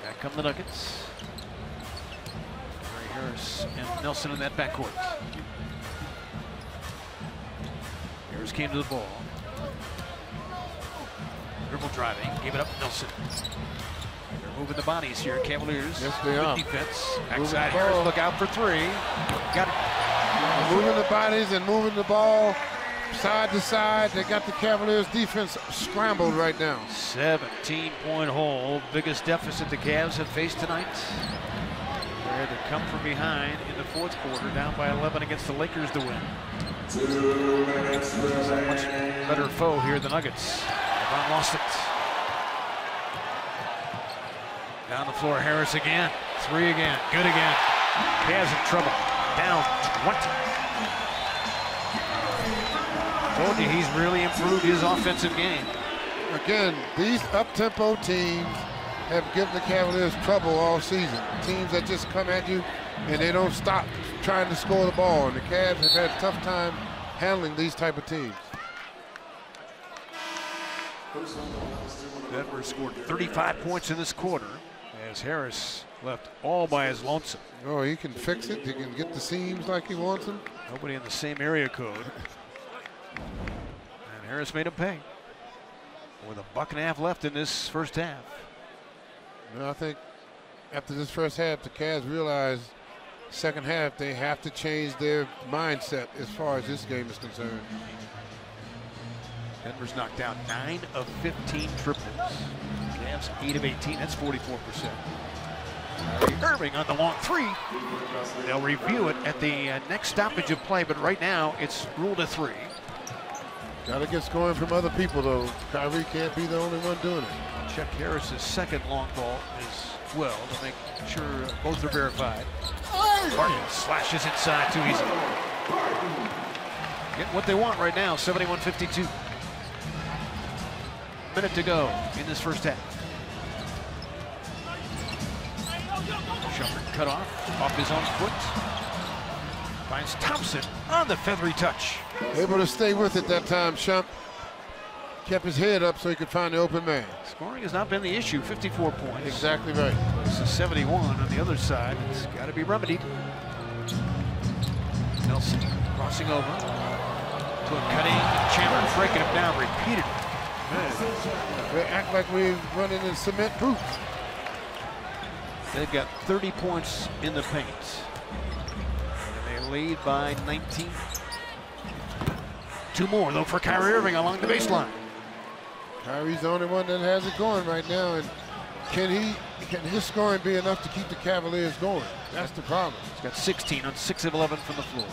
Back come the Nuggets. Harris and Nelson in that backcourt. Harris came to the ball. Dribble driving, gave it up to Nelson. They're moving the bodies here, Cavaliers. Yes, they are. Defense. Backside Harris, look out for 3. Got it. Moving the bodies and moving the ball side to side. They got the Cavaliers defense scrambled right now. 17-point hole, biggest deficit the Cavs have faced tonight. They had to come from behind in the fourth quarter, down by 11 against the Lakers to win. It's a much better foe here, the Nuggets. LeBron lost it. Down the floor, Harris again. 3 again, good again. Cavs in trouble, down 20. Told you he's really improved his offensive game. Again, these up-tempo teams have given the Cavaliers trouble all season. Teams that just come at you and they don't stop trying to score the ball. And the Cavs have had a tough time handling these type of teams. Denver scored 35 points in this quarter as Harris left all by his lonesome. Oh, he can fix it. He can get the seams like he wants them. Nobody in the same area code. And Harris made him pay. With a $1.50 left in this first half. Well, I think after this first half, the Cavs realize second half they have to change their mindset as far as this game is concerned. Denver's knocked down 9 of 15 triples. Cavs 8 of 18. That's 44%. Irving on the long 3. They'll review it at the next stoppage of play, but right now it's ruled a 3. Got to get scoring from other people, though. Kyrie can't be the only one doing it. Check Harris's second long ball as well to make sure both are verified. Barton slashes inside too easy. Get what they want right now, 71-52. Minute to go in this first half. Shumpert cut off his own foot. Finds Thompson on the feathery touch. Able to stay with it that time, Shump. Kept his head up so he could find the open man. Scoring has not been the issue, 54 points. Exactly right. This is 71 on the other side. It's got to be remedied. Nelson crossing over to a cutting. Chandler breaking him down repeatedly. We act like we're running in cement boots. They've got 30 points in the paint. And they lead by 19. 2 more, though, for Kyrie Irving along the baseline. Kyrie's the only one that has it going right now, and can his scoring be enough to keep the Cavaliers going? That's the problem. He's got 16 on 6 of 11 from the floor.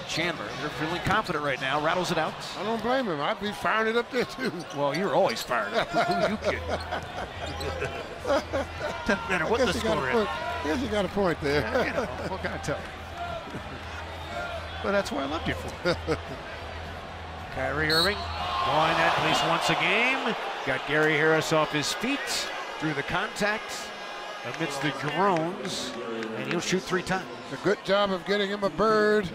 Chandler, they're feeling confident right now, rattles it out. I don't blame him. I'd be firing it up there, too. Well, you're always fired up. Who you kidding? Doesn't matter what the score is. I guess you got a point there. Yeah, you know, what can I tell you? But that's what I loved you for. Kyrie Irving going at least once a game. Got Gary Harris off his feet, through the contact, amidst the groans, and he'll shoot 3 times. A good job of getting him a bird.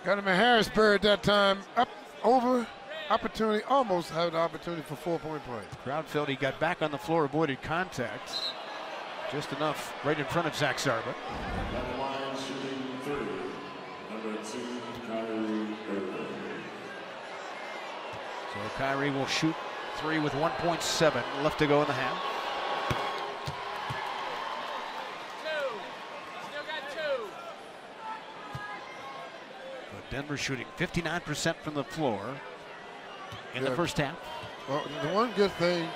Got him a Harris bird that time. Up, over, opportunity, almost had an opportunity for 4-point play. Crowd felt he got back on the floor, avoided contact. Just enough right in front of Zach Zarba. So Kyrie will shoot 3 with 1.7 left to go in the half. But Denver shooting 59% from the floor in the first half. Well, the one good thing,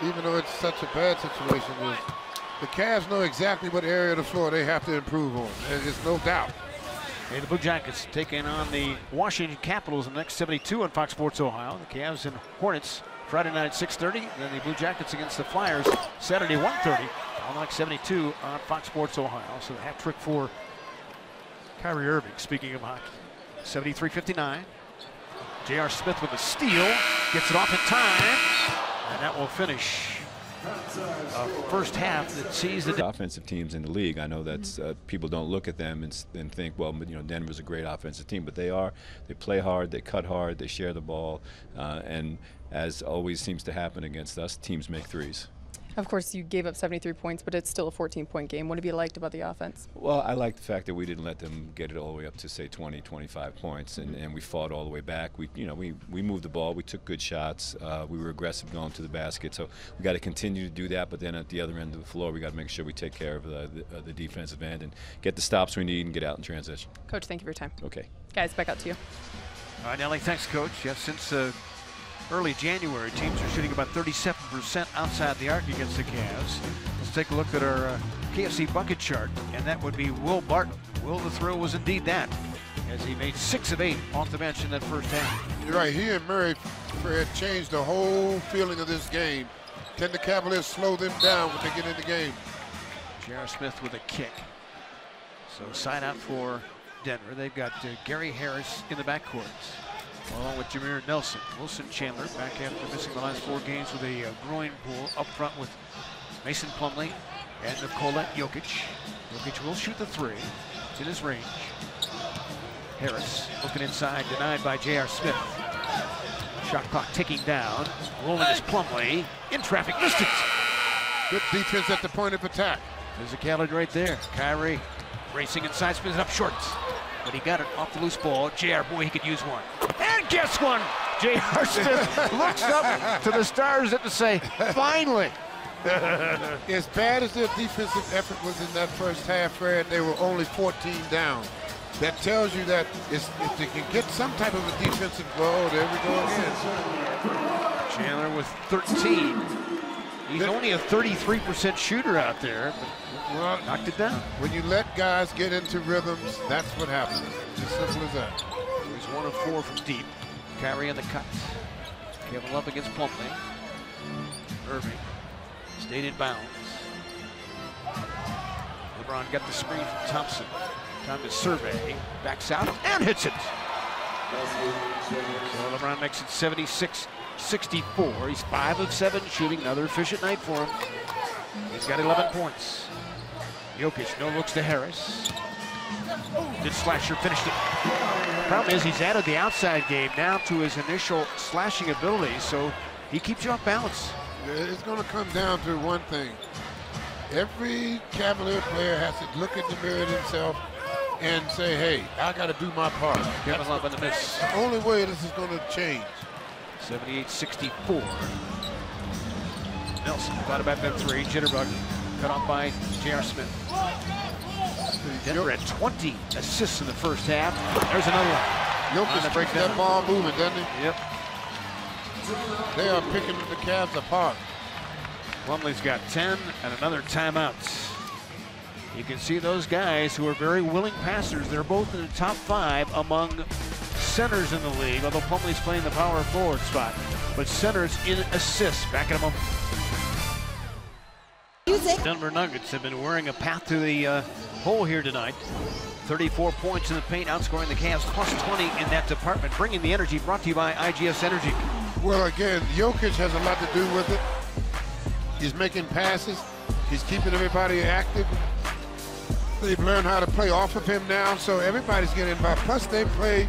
even though it's such a bad situation, is the Cavs know exactly what area of the floor they have to improve on. There's no doubt. Hey, the Blue Jackets taking on the Washington Capitals in the next 72 on Fox Sports Ohio. The Cavs and Hornets Friday night at 6:30. Then the Blue Jackets against the Flyers Saturday 1:30 on the next 72 on Fox Sports Ohio. So the hat trick for Kyrie Irving, speaking of hockey. 73-59. J.R. Smith with a steal. Gets it off in time. And that will finish first half that sees the offensive teams in the league. I know that people don't look at them and think, well, you know, Denver's a great offensive team, but they are. They play hard, they cut hard, they share the ball, and as always seems to happen against us, teams make threes. Of course, you gave up 73 points, but it's still a 14-point game. What have you liked about the offense? Well, I like the fact that we didn't let them get it all the way up to, say, 20, 25 points, and we fought all the way back. We moved the ball. We took good shots. We were aggressive going to the basket. So we got to continue to do that. But then at the other end of the floor, we got to make sure we take care of the defensive end and get the stops we need and get out in transition. Coach, thank you for your time. Okay. Guys, back out to you. All right, Nelly, thanks, Coach. Yes, since early January, teams are shooting about 37% outside the arc against the Cavs. Let's take a look at our KFC bucket chart, and that would be Will Barton. Will the Thrill was indeed that, as he made 6 of 8 off the bench in that first half. You're right. He and Murray, Fred, changed the whole feeling of this game. Can the Cavaliers slow them down when they get in the game? J.R. Smith with a kick. So side out for Denver. They've got Gary Harris in the backcourt, along with Jameer Nelson. Wilson Chandler back after missing the last 4 games with a groin pull up front with Mason Plumlee and Nikola Jokic. Jokic will shoot the 3. It's in his range. Harris looking inside, denied by J.R. Smith. Shot clock ticking down. Rolling is Plumlee. In traffic, missed it. Good defense at the point of attack. Physicality right there. Kyrie racing inside, spins it up short. But he got it off the loose ball. J.R., boy, he could use one. And guess one! J.R. Smith looks up to the stars and to say, finally. As bad as their defensive effort was in that first half, Fred, they were only 14 down. That tells you that if they can get some type of a defensive goal, there we go again. Chandler with 13. He's only a 33% shooter out there, but well, knocked it down. When you let guys get into rhythms, that's what happens. It's as simple as that. He's 1 of 4 from deep. Kyrie on the cut. Kevin Love against Plumlee. Irving stayed in bounds. LeBron got the screen from Thompson. Time to survey. Backs out and hits it. So LeBron makes it 76-64. He's 5 of 7 shooting. Another efficient night for him. He's got 11 points. Jokic, no looks to Harris. Did Slasher, finished it. Problem is he's added the outside game now to his initial slashing ability, so he keeps you off balance. It's going to come down to one thing. Every Cavalier player has to look in the mirror himself and say, hey, I got to do my part. Kevin Love on the miss. The only way this is going to change. 78-64. Nelson thought about that three. Jitterbug cut off by J.R. Smith. Denver had 20 assists in the first half. There's another one. Jokic breaks that ball moving, doesn't he? Yep. They are picking the Cavs apart. Plumlee's got 10 and another timeout. You can see those guys who are very willing passers. They're both in the top 5 among centers in the league, although Plumlee's playing the power forward spot. But centers in assists. Back in a moment. Denver Nuggets have been wearing a path to the hole here tonight. 34 points in the paint, outscoring the Cavs, plus 20 in that department. Bringing the energy, brought to you by IGS Energy. Well, again, Jokic has a lot to do with it. He's making passes. He's keeping everybody active. They've learned how to play off of him now, so everybody's getting involved. Plus, they play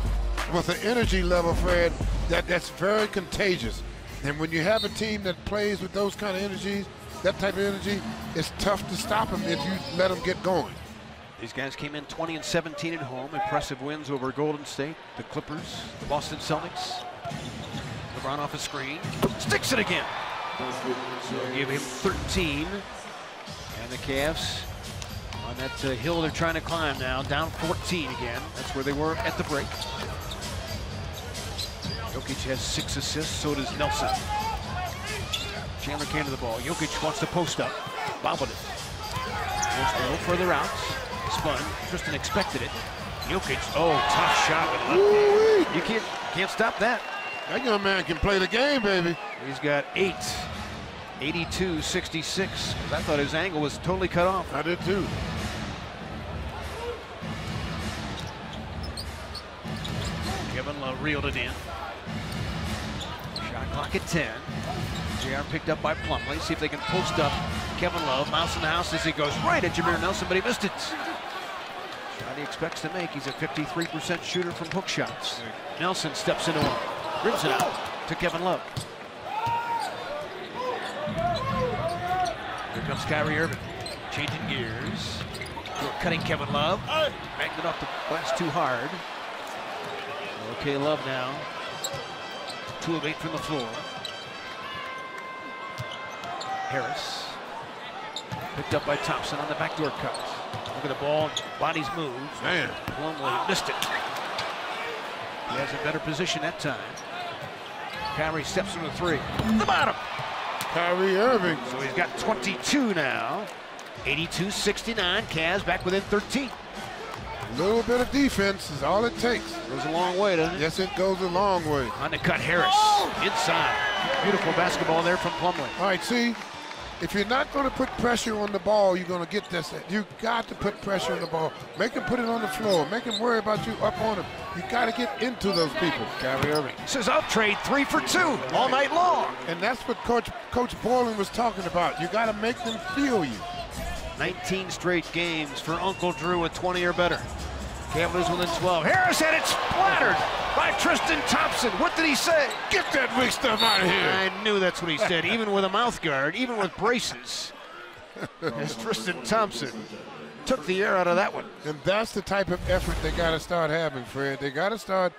with an energy level, Fred, that's very contagious. And when you have a team that plays with those kind of energies, that type of energy, it's tough to stop them if you let them get going. These guys came in 20 and 17 at home. Impressive wins over Golden State, the Clippers, the Boston Celtics. LeBron off a screen, sticks it again. So give him 13. And the Cavs on that hill they're trying to climb now, down 14 again. That's where they were at the break. Jokic has 6 assists, so does Nelson. Chandler came to the ball. Jokic wants to post up, bobbled it. Goes a little further out, spun. Tristan expected it. Jokic, oh, tough shot with left. You can't stop that. That young man can play the game, baby. He's got 8. 82-66. I thought his angle was totally cut off. I did too. Kevin Love reeled it in. Shot clock at 10. JR picked up by Plumlee. See if they can post up Kevin Love. Mouse in the house as he goes right at Jameer Nelson, but he missed it. Shot he expects to make. He's a 53% shooter from hook shots. Nelson steps into one. Rips it out to Kevin Love. Here comes Kyrie Irving. Changing gears. Cutting Kevin Love. Banked it off the glass too hard. Okay, Love now. 2 of 8 from the floor. Harris. Picked up by Thompson on the backdoor cut. Look at the ball. Bodies move. Man. Plumlee missed it. He has a better position that time. Kyrie steps from the 3. The bottom. Kyrie Irving. So he's got 22 now. 82-69. Cavs back within 13. A little bit of defense is all it takes. Goes a long way, doesn't it? Yes, it goes a long way. Undercut Harris. Inside. Beautiful basketball there from Plumlee. All right, see, if you're not going to put pressure on the ball, you're going to get this. You've got to put pressure on the ball. Make him put it on the floor. Make him worry about you up on him. You got to get into those people. Kyrie Irving says, I'll trade 3 for 2 all night long. And that's what Coach Boylan was talking about. You got to make them feel you. 19 straight games for Uncle Drew with 20 or better. Cavaliers within 12. Harris had it splattered by Tristan Thompson. What did he say? Get that weak stuff out of here. I knew that's what he said, even with a mouth guard, even with braces. As Tristan Thompson took the air out of that one. And that's the type of effort they got to start having, Fred. They got to start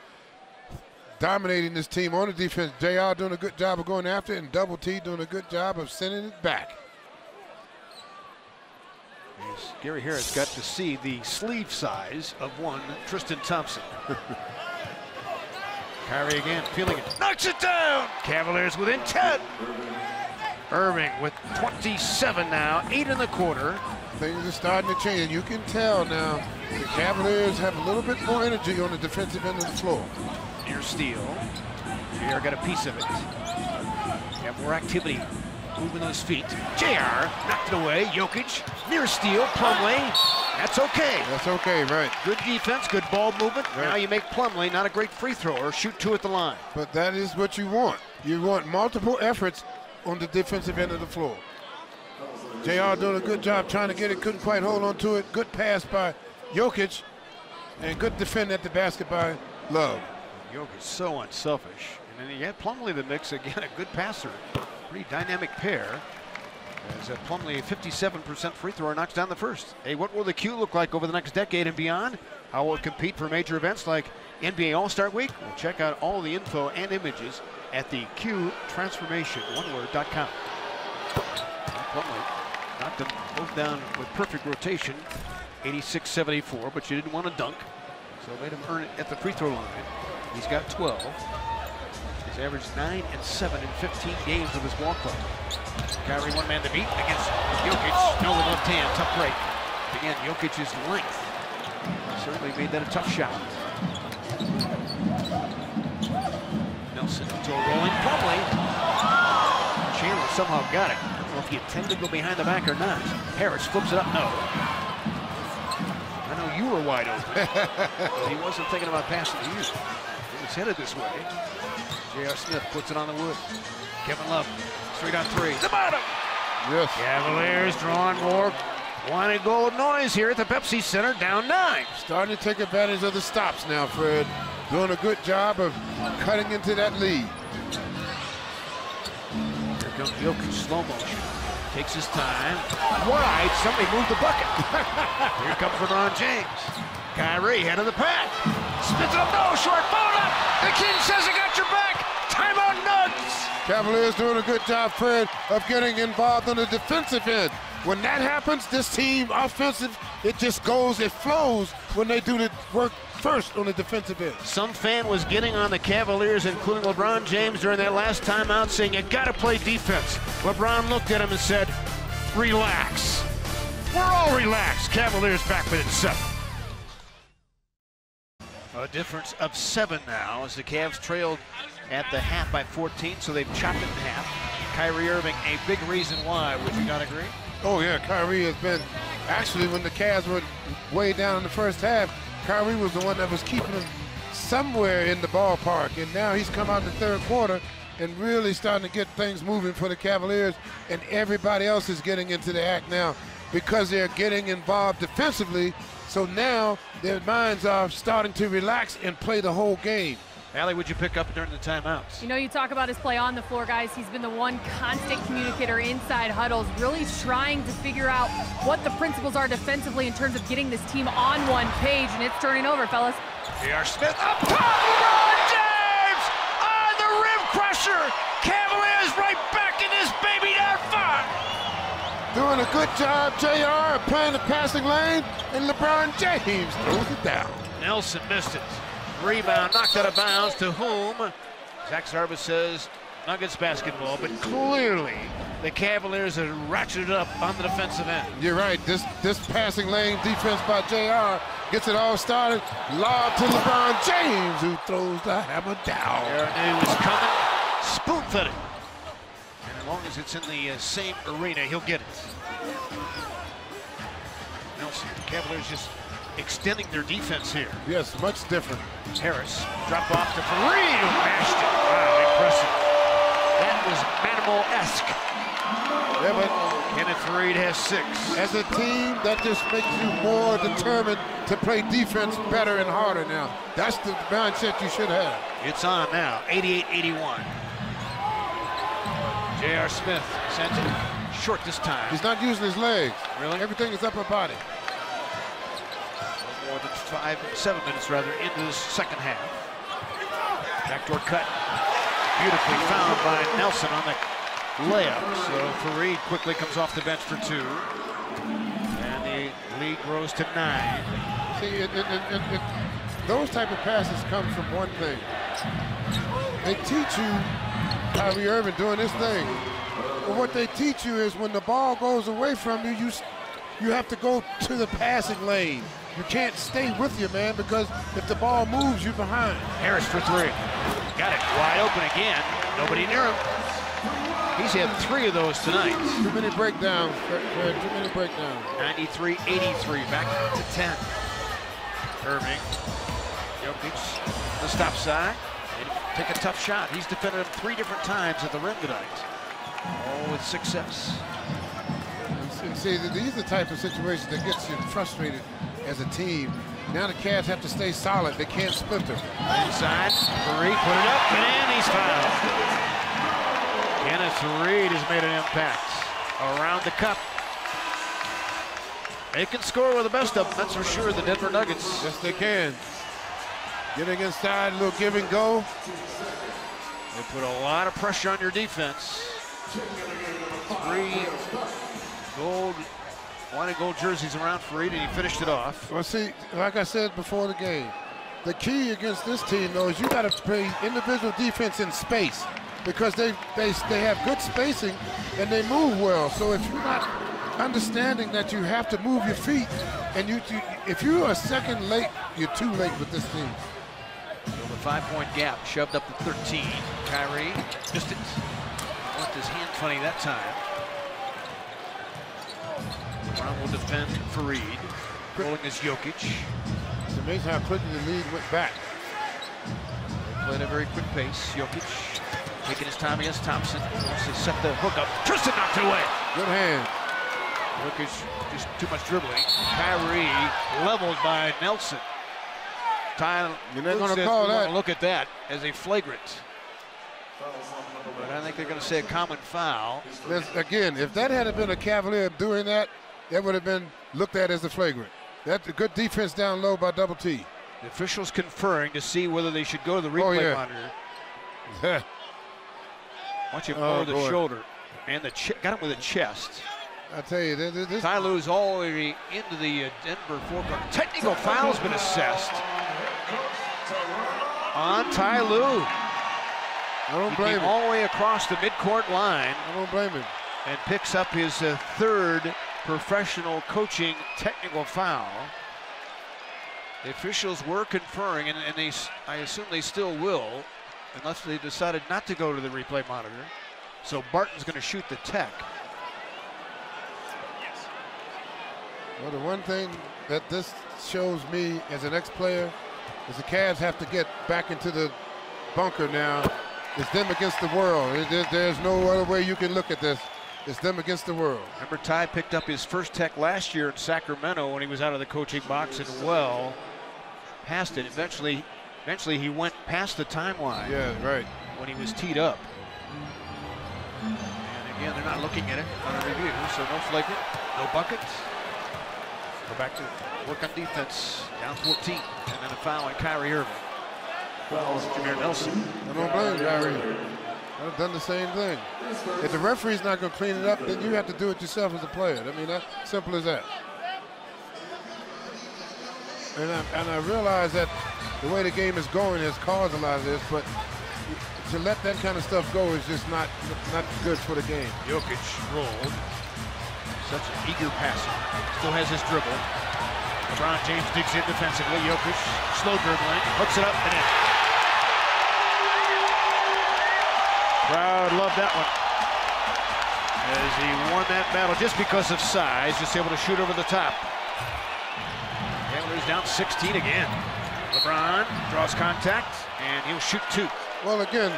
dominating this team on the defense. JR doing a good job of going after it, and Double T doing a good job of sending it back. Gary Harris got to see the sleeve size of one Tristan Thompson. Kyrie again, feeling it. Knocks it down! Cavaliers within 10. Irving with 27 now, 8 in the quarter. Things are starting to change. You can tell now the Cavaliers have a little bit more energy on the defensive end of the floor. Near steal. JR got a piece of it. Have more activity. Moving those feet. JR knocked it away. Jokic, near steal. Plumlee. That's okay. That's okay, right. Good defense, good ball movement. Right. Now you make Plumlee not a great free thrower. Shoot 2 at the line. But that is what you want. You want multiple efforts on the defensive end of the floor. JR doing a good job trying to get it. Couldn't quite hold on to it. Good pass by Jokic. And good defend at the basket by Love. Jokic so unselfish. And then you had Plumlee the mix again, a good passer. Pretty dynamic pair. As Plumlee, 57% free thrower, knocks down the first. Hey, what will the Q look like over the next decade and beyond? How will it compete for major events like NBA All-Star Week? We'll check out all the info and images at the QTransformation1word.com. Plumlee knocked them both down with perfect rotation, 86-74, but you didn't want to dunk, so made him earn it at the free throw line. He's got 12. He's averaged 9 and 7 in 15 games with his ball club. Kyrie one man to beat against Jokic. No with left hand, tough break. Again, Jokic's length certainly made that a tough shot. Nelson to a rolling Plumlee. Chandler somehow got it. I don't know if he intended to go behind the back or not. Harris flips it up, no. I know you were wide open, but he wasn't thinking about passing to you. He was headed this way. J.R. Smith puts it on the wood. Kevin Love, straight on three. The bottom! Yes. Cavaliers drawing more wanted goal noise here at the Pepsi Center, down 9. Starting to take advantage of the stops now, Fred. Doing a good job of cutting into that lead. Here comes Jokic, slow motion. Takes his time. Wide, somebody moved the bucket. Here comes LeBron James. Kyrie, head of the pack. Spits it up, no, short, fold up. The King says, I got your back. Timeout Nugs. Cavaliers doing a good job, Fred, of getting involved on the defensive end. When that happens, this team, offensive, it just goes, it flows when they do the work first on the defensive end. Some fan was getting on the Cavaliers, including LeBron James, during that last timeout, saying, you got to play defense. LeBron looked at him and said, relax. We're all relaxed. Cavaliers back within 7. A difference of 7 now as the Cavs trailed at the half by 14, so they've chopped it in half. Kyrie Irving, a big reason why. Would you not agree? Oh, yeah, Kyrie has been, actually, when the Cavs were way down in the first half, Kyrie was the one that was keeping them somewhere in the ballpark, and now he's come out in the third quarter and really starting to get things moving for the Cavaliers, and everybody else is getting into the act now because they're getting involved defensively, so now their minds are starting to relax and play the whole game. Allie, would you pick up during the timeouts? You know, you talk about his play on the floor, guys. He's been the one constant communicator inside huddles, really trying to figure out what the principles are defensively in terms of getting this team on one page, and it's turning over, fellas. J.R. Smith up top, LeBron James on the rim crusher. Cavaliers right back in this baby down 5. Doing a good job, JR, playing the passing lane, and LeBron James throws it down. Nelson missed it. Rebound, knocked out of bounds to whom? Zach Zarba says Nuggets basketball, but clearly the Cavaliers have ratcheted up on the defensive end. You're right. This passing lane defense by JR gets it all started. Lob to LeBron James, who throws the hammer down. Aaron was coming, spoon-fed it. And as long as it's in the same arena, he'll get it. Nelson, the Cavaliers just extending their defense here. Yes, much different. Harris, drop off to Fareed, who mashed it. Wow, impressive. That was Manimal-esque. Yeah, but Kenneth Fareed has 6. as a team, that just makes you more determined to play defense better and harder now. That's the mindset you should have. It's on now, 88-81. J.R. Smith sends it short this time. He's not using his legs. Really? Everything is upper body. More than 7 minutes rather into the second half. Backdoor cut, beautifully found by Nelson on the layup. So Fareed quickly comes off the bench for 2. And the lead grows to 9. See, those type of passes come from one thing. They teach you, Kyrie Irving doing this thing. But what they teach you is when the ball goes away from you, you have to go to the passing lane. You can't stay with you, man, because if the ball moves, you're behind. Harris for 3. Got it wide open again. Nobody near him. He's had 3 of those tonight. Too many breakdowns, Fred, too many breakdowns. 93-83, back to 10. Irving, Jokic, the stop sign. They take a tough shot. He's defended him 3 different times at the rim tonight. All with success. See, these are the type of situations that gets you frustrated as a team. Now the Cavs have to stay solid. They can't splinter. Inside, Fareed put it up, and he's fouled. Kenneth Fareed has made an impact around the cup. They can score with the best of them, that's for sure, the Denver Nuggets. Yes, they can. Getting inside, a little give and go. They put a lot of pressure on your defense. 3 gold, white and gold jerseys around Fareed, and he finished it off. Well, see, like I said before the game, the key against this team, though, is you got to play individual defense in space because they have good spacing and they move well. So if you're not understanding that you have to move your feet, and if you're a second late, you're too late with this team. So the 5-point gap shoved up to 13. Kyrie just left his hand funny that time. LeBron will defend Fareed. Rolling is Jokic. It's amazing how quickly the lead went back. They played at a very quick pace. Jokic taking his time against Thompson. He set the hook up. Tristan knocked it away. Good hand. Jokic just too much dribbling. Kyrie leveled by Nelson. You're not going to call that. Look at that as a flagrant. But I think they're going to say a common foul. Again, if that had been a Cavalier doing that, that would have been looked at as a flagrant. That's a good defense down low by Double T. The officials conferring to see whether they should go to the replay monitor. Watch him over the shoulder. And got him with the chest. I tell you, this Ty Lue's all the way into the Denver forecourt. Technical foul's been assessed on Ty Lue. I don't blame him. All the way across the midcourt line. I don't blame him. And picks up his third professional coaching technical foul. The officials were conferring, and I assume they still will, unless they decided not to go to the replay monitor. So Barton's going to shoot the tech. Well, the one thing that this shows me as an ex-player is the Cavs have to get back into the bunker now. It's them against the world. There's no other way you can look at this. It's them against the world. Remember, Ty picked up his first tech last year in Sacramento when he was out of the coaching box and well past it. Eventually he went past the timeline. Yeah, right. When he was teed up. And again, they're not looking at it on a review, so no flagrant, no bucket. Go back to work on defense, down 14, and then a foul on Kyrie Irving. Fouls Jameer Nelson. I don't blame Kyrie. I've done the same thing. If the referee's not going to clean it up, then you have to do it yourself as a player. I mean, that's simple as that. And I realize that the way the game is going has caused a lot of this, but to let that kind of stuff go is just not good for the game. Jokic rolled. Such an eager passer. Still has his dribble. LeBron James digs in defensively. Jokic, slow dribbling, hooks it up and in. Crowd loved that one. As he won that battle just because of size, just able to shoot over the top. Cavaliers down 16 again. LeBron draws contact, and he'll shoot 2. Well, again,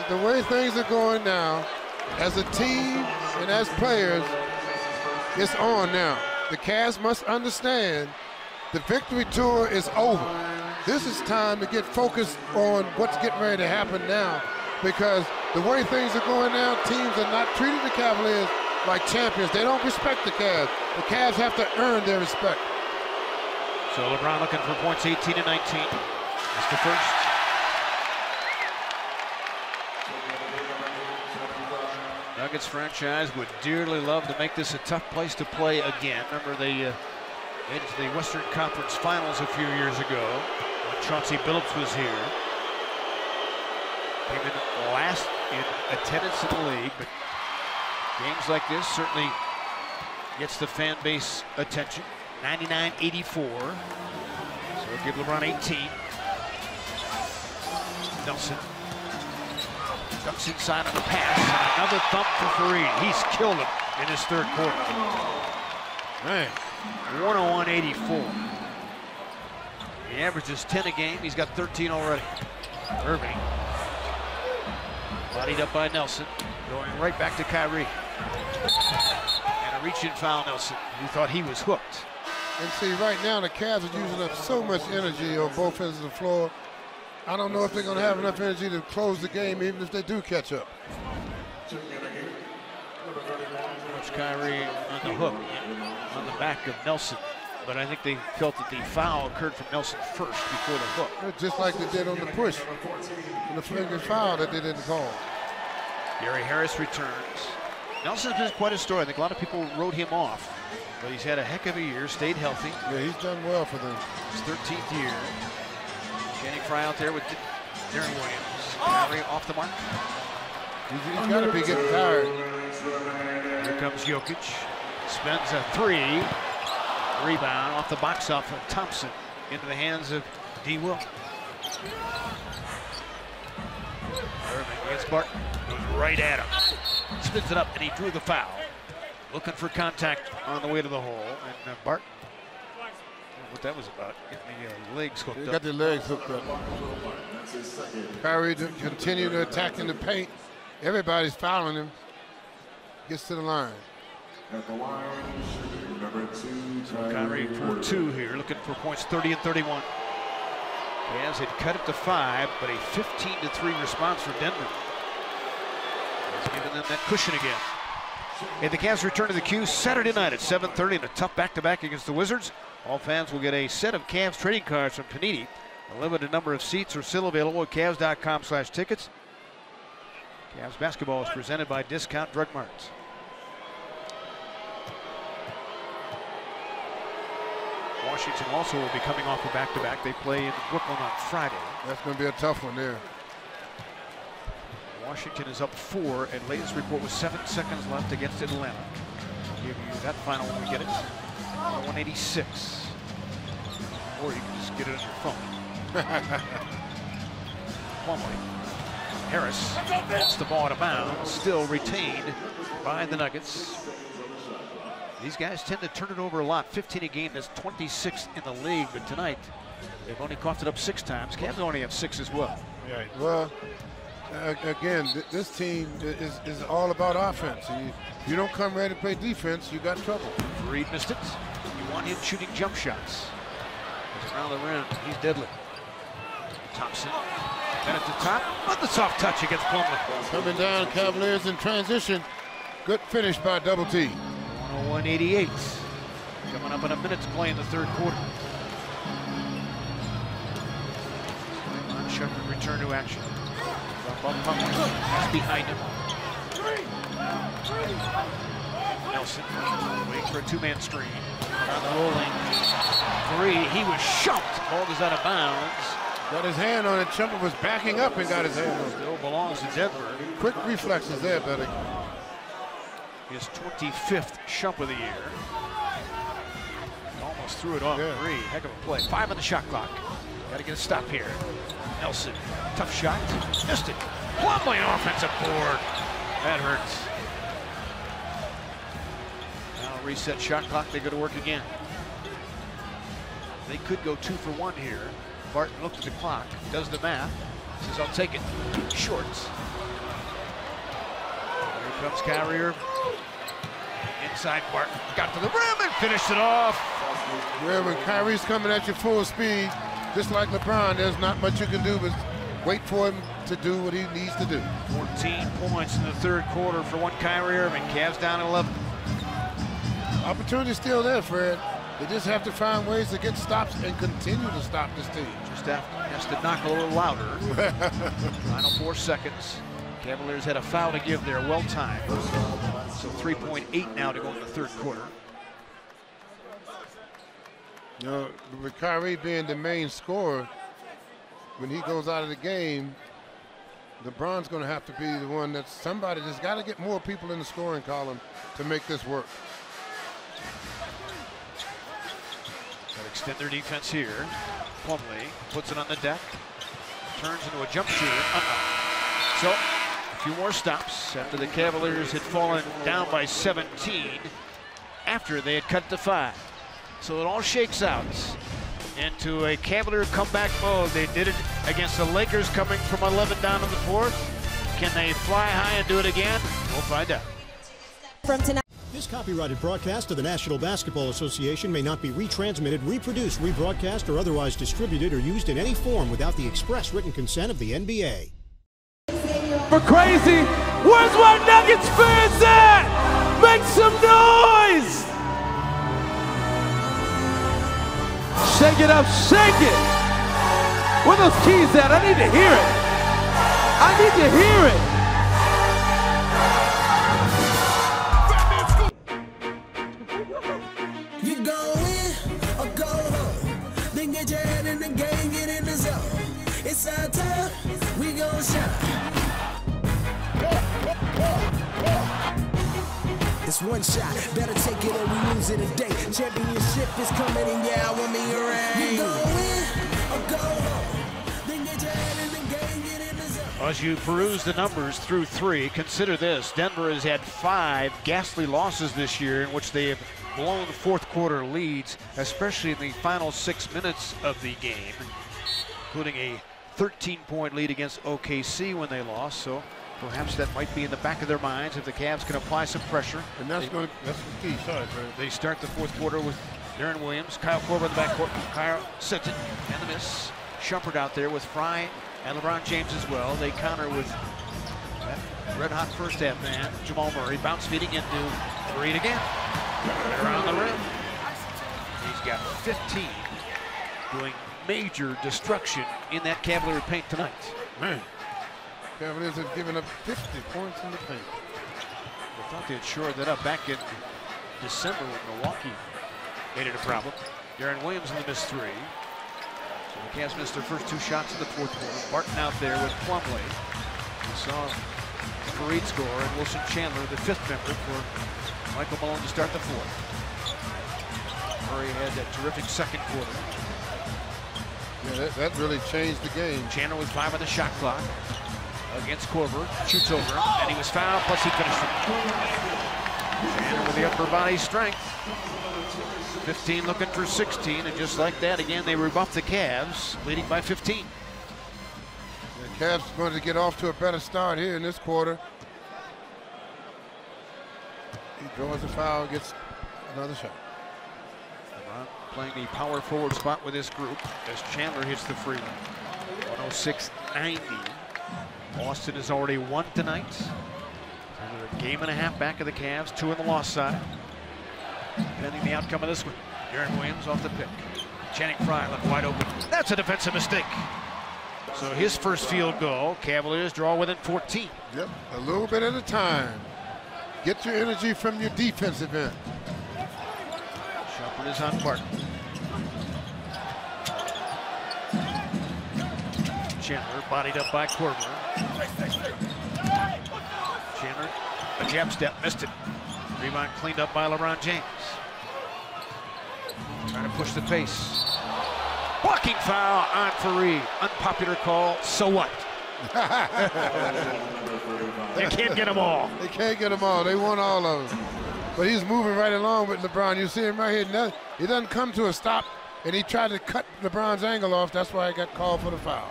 the way things are going now, as a team and as players, it's on now. The Cavs must understand the victory tour is over. This is time to get focused on what's getting ready to happen now, because the way things are going now, teams are not treating the Cavaliers like champions. They don't respect the Cavs. The Cavs have to earn their respect. So LeBron looking for points 18 and 19. That's the first. Nuggets franchise would dearly love to make this a tough place to play again. Remember, they made it to the Western Conference Finals a few years ago when Chauncey Billups was here. Came in last in attendance in the league, but games like this certainly gets the fan base attention. 99-84. So give LeBron 18. Nelson ducks inside on the pass. And another thump for Fareed. He's killed him in his third quarter. Man, 101-84. He averages 10 a game. He's got 13 already. Irving. Bodied up by Nelson. Going right back to Kyrie. And a reach-in foul, Nelson, who thought he was hooked. And see, right now, the Cavs are using up so much energy on both ends of the floor. I don't know if they're going to have enough energy to close the game, even if they do catch up. Watch Kyrie on the hook, on the back of Nelson. But I think they felt that the foul occurred from Nelson first before the hook. Just like they did on the push, on the flagrant foul that they didn't call. Gary Harris returns. Nelson's been quite a story. I think a lot of people wrote him off, but he's had a heck of a year, stayed healthy. Yeah, he's done well for them. His 13th year. Channing Frye out there with Darren Williams. Kyrie off the mark. He's got to be getting tired. Here comes Jokic. Spends a 3. Rebound off the box off of Thompson into the hands of D. Will. Irving against Barton. Goes right at him. Spins it up and he drew the foul. Looking for contact on the way to the hole. And Barton, I don't know what that was about. Getting the legs hooked up. They got their legs hooked up. Kyrie to continue to attack in the paint. Everybody's fouling him. Gets to the line. At the line, number 2, Kyrie for 2 here, looking for points 30 and 31. Cavs had cut it to 5, but a 15-3 response for Denver. Has given them that cushion again. And the Cavs return to the Q Saturday night at 7:30 in a tough back-to-back against the Wizards. All fans will get a set of Cavs trading cards from Panini. A limited number of seats are still available at Cavs.com/tickets. Cavs basketball is presented by Discount Drug Marts. Washington also will be coming off a back-to-back. They play in Brooklyn on Friday. That's going to be a tough one there. Washington is up 4, and latest report was 7 seconds left against Atlanta. I'll give you that final when we get it. 186. Or you can just get it on your phone. Plumlee. Harris gets the ball out of bounds, still retained by the Nuggets. These guys tend to turn it over a lot. 15 a game, that's 26th in the league, but tonight they've only coughed it up 6 times. Cavs only have 6 as well. Right. Well, again, this team is all about offense. You don't come ready to play defense, you got trouble. Reed missed it. You want him shooting jump shots. He's around the rim, he's deadly. Thompson, and at the top, but the soft touch against Plumlee. Coming down, Cavaliers in transition. Good finish by Double T. 101-88. Coming up in a minute to play in the third quarter. Shepard return to action. That's behind him. Nelson waiting for a 2-man screen. On the rolling 3. He was shoved. Ball goes out of bounds. Got his hand on it. Shumpert was backing up and got his hand on it. Still belongs to Denver. Quick reflexes there, buddy. His 25th Shump of the year. Almost threw it off 3. Heck of a play. 5 on the shot clock. Got to get a stop here. Nelson, tough shot. Missed it. Plumlee offensive board. That hurts. Now reset shot clock. They go to work again. They could go 2 for 1 here. Barton looks at the clock, does the math, says, I'll take it. Shorts. Here comes Kyrie Irving. Inside Barton, got to the rim and finished it off. Well, when Kyrie's coming at you full speed, just like LeBron, there's not much you can do but wait for him to do what he needs to do. 14 points in the third quarter for one Kyrie Irving. Cavs down 11. Opportunity's still there, Fred. They just have to find ways to get stops and continue to stop this team. Just has to knock a little louder. Final 4 seconds. Cavaliers had a foul to give there, well timed. So 3.8 now to go in the third quarter. You know, with Kyrie being the main scorer, when he goes out of the game, LeBron's going to have to be the one that's somebody that's got to get more people in the scoring column to make this work. Extend their defense here. Plumlee puts it on the deck. Turns into a jump shooter. So, a few more stops after the Cavaliers had fallen down by 17 after they had cut to 5. So it all shakes out into a Cavalier comeback mode. They did it against the Lakers coming from 11 down in the 4th. Can they fly high and do it again? We'll find out. From tonight. This copyrighted broadcast of the National Basketball Association may not be retransmitted, reproduced, rebroadcast, or otherwise distributed or used in any form without the express written consent of the NBA. For crazy, where's my Nuggets fans at? Make some noise! Shake it up, shake it! Where those keys at? I need to hear it. I need to hear it. It's one shot. Better take it or we lose it today. Championship is coming and yeah, I want me a ring. You go in or go home. Then get your head in the game, get in the zone. As you peruse the numbers through 3, consider this. Denver has had 5 ghastly losses this year in which they have blown fourth quarter leads, especially in the final 6 minutes of the game, including a 13-point lead against OKC when they lost. So perhaps that might be in the back of their minds if the Cavs can apply some pressure. And that's the key. Sorry, they start the fourth quarter with Darren Williams, Kyle Korver in the backcourt. Kyle sent it and the miss. Shumpert out there with Fry and LeBron James as well. They counter with that red-hot first half man, Jamal Murray, bounce feeding into Reed again. Around the rim. He's got 15, doing major destruction in that Cavalier paint tonight. Man, Cavaliers have given up 50 points in the paint. I thought they'd shored that up back in December when Milwaukee made it a problem. Darren Williams in the missed 3. So the Cavs missed their first 2 shots in the fourth quarter. Barton out there with Plumlee. We saw Fareed score and Wilson Chandler, the 5th member for Michael Malone to start the 4th. Murray had that terrific second quarter. Yeah, that really changed the game. Chandler with 5 on the shot clock against Korver, shoots over him, and he was fouled, plus he finished it. Chandler with the upper body strength. 15 looking for 16, and just like that, again, they rebuff the Cavs, leading by 15. The Cavs going to get off to a better start here in this quarter. He draws a foul, gets another shot. LeBron playing the power forward spot with this group as Chandler hits the free one. 106-90. Boston has already won tonight. They're a game and a half back of the Cavs, 2 on the loss side. Depending the outcome of this one. Darren Williams off the pick. Channing Frye left wide open. That's a defensive mistake. So his first field goal, Cavaliers draw within 14. Yep, a little bit at a time. Get your energy from your defensive end. Shumpert is on Barton. Chandler bodied up by Korver. Chandler, a jab step, missed it. Rebound cleaned up by LeBron James. Trying to push the pace. Blocking foul on Fareed. Unpopular call, so what? They can't get them all. They can't get them all. They want all of them. But he's moving right along with LeBron. You see him right here. He doesn't come to a stop, and he tried to cut LeBron's angle off. That's why he got called for the foul.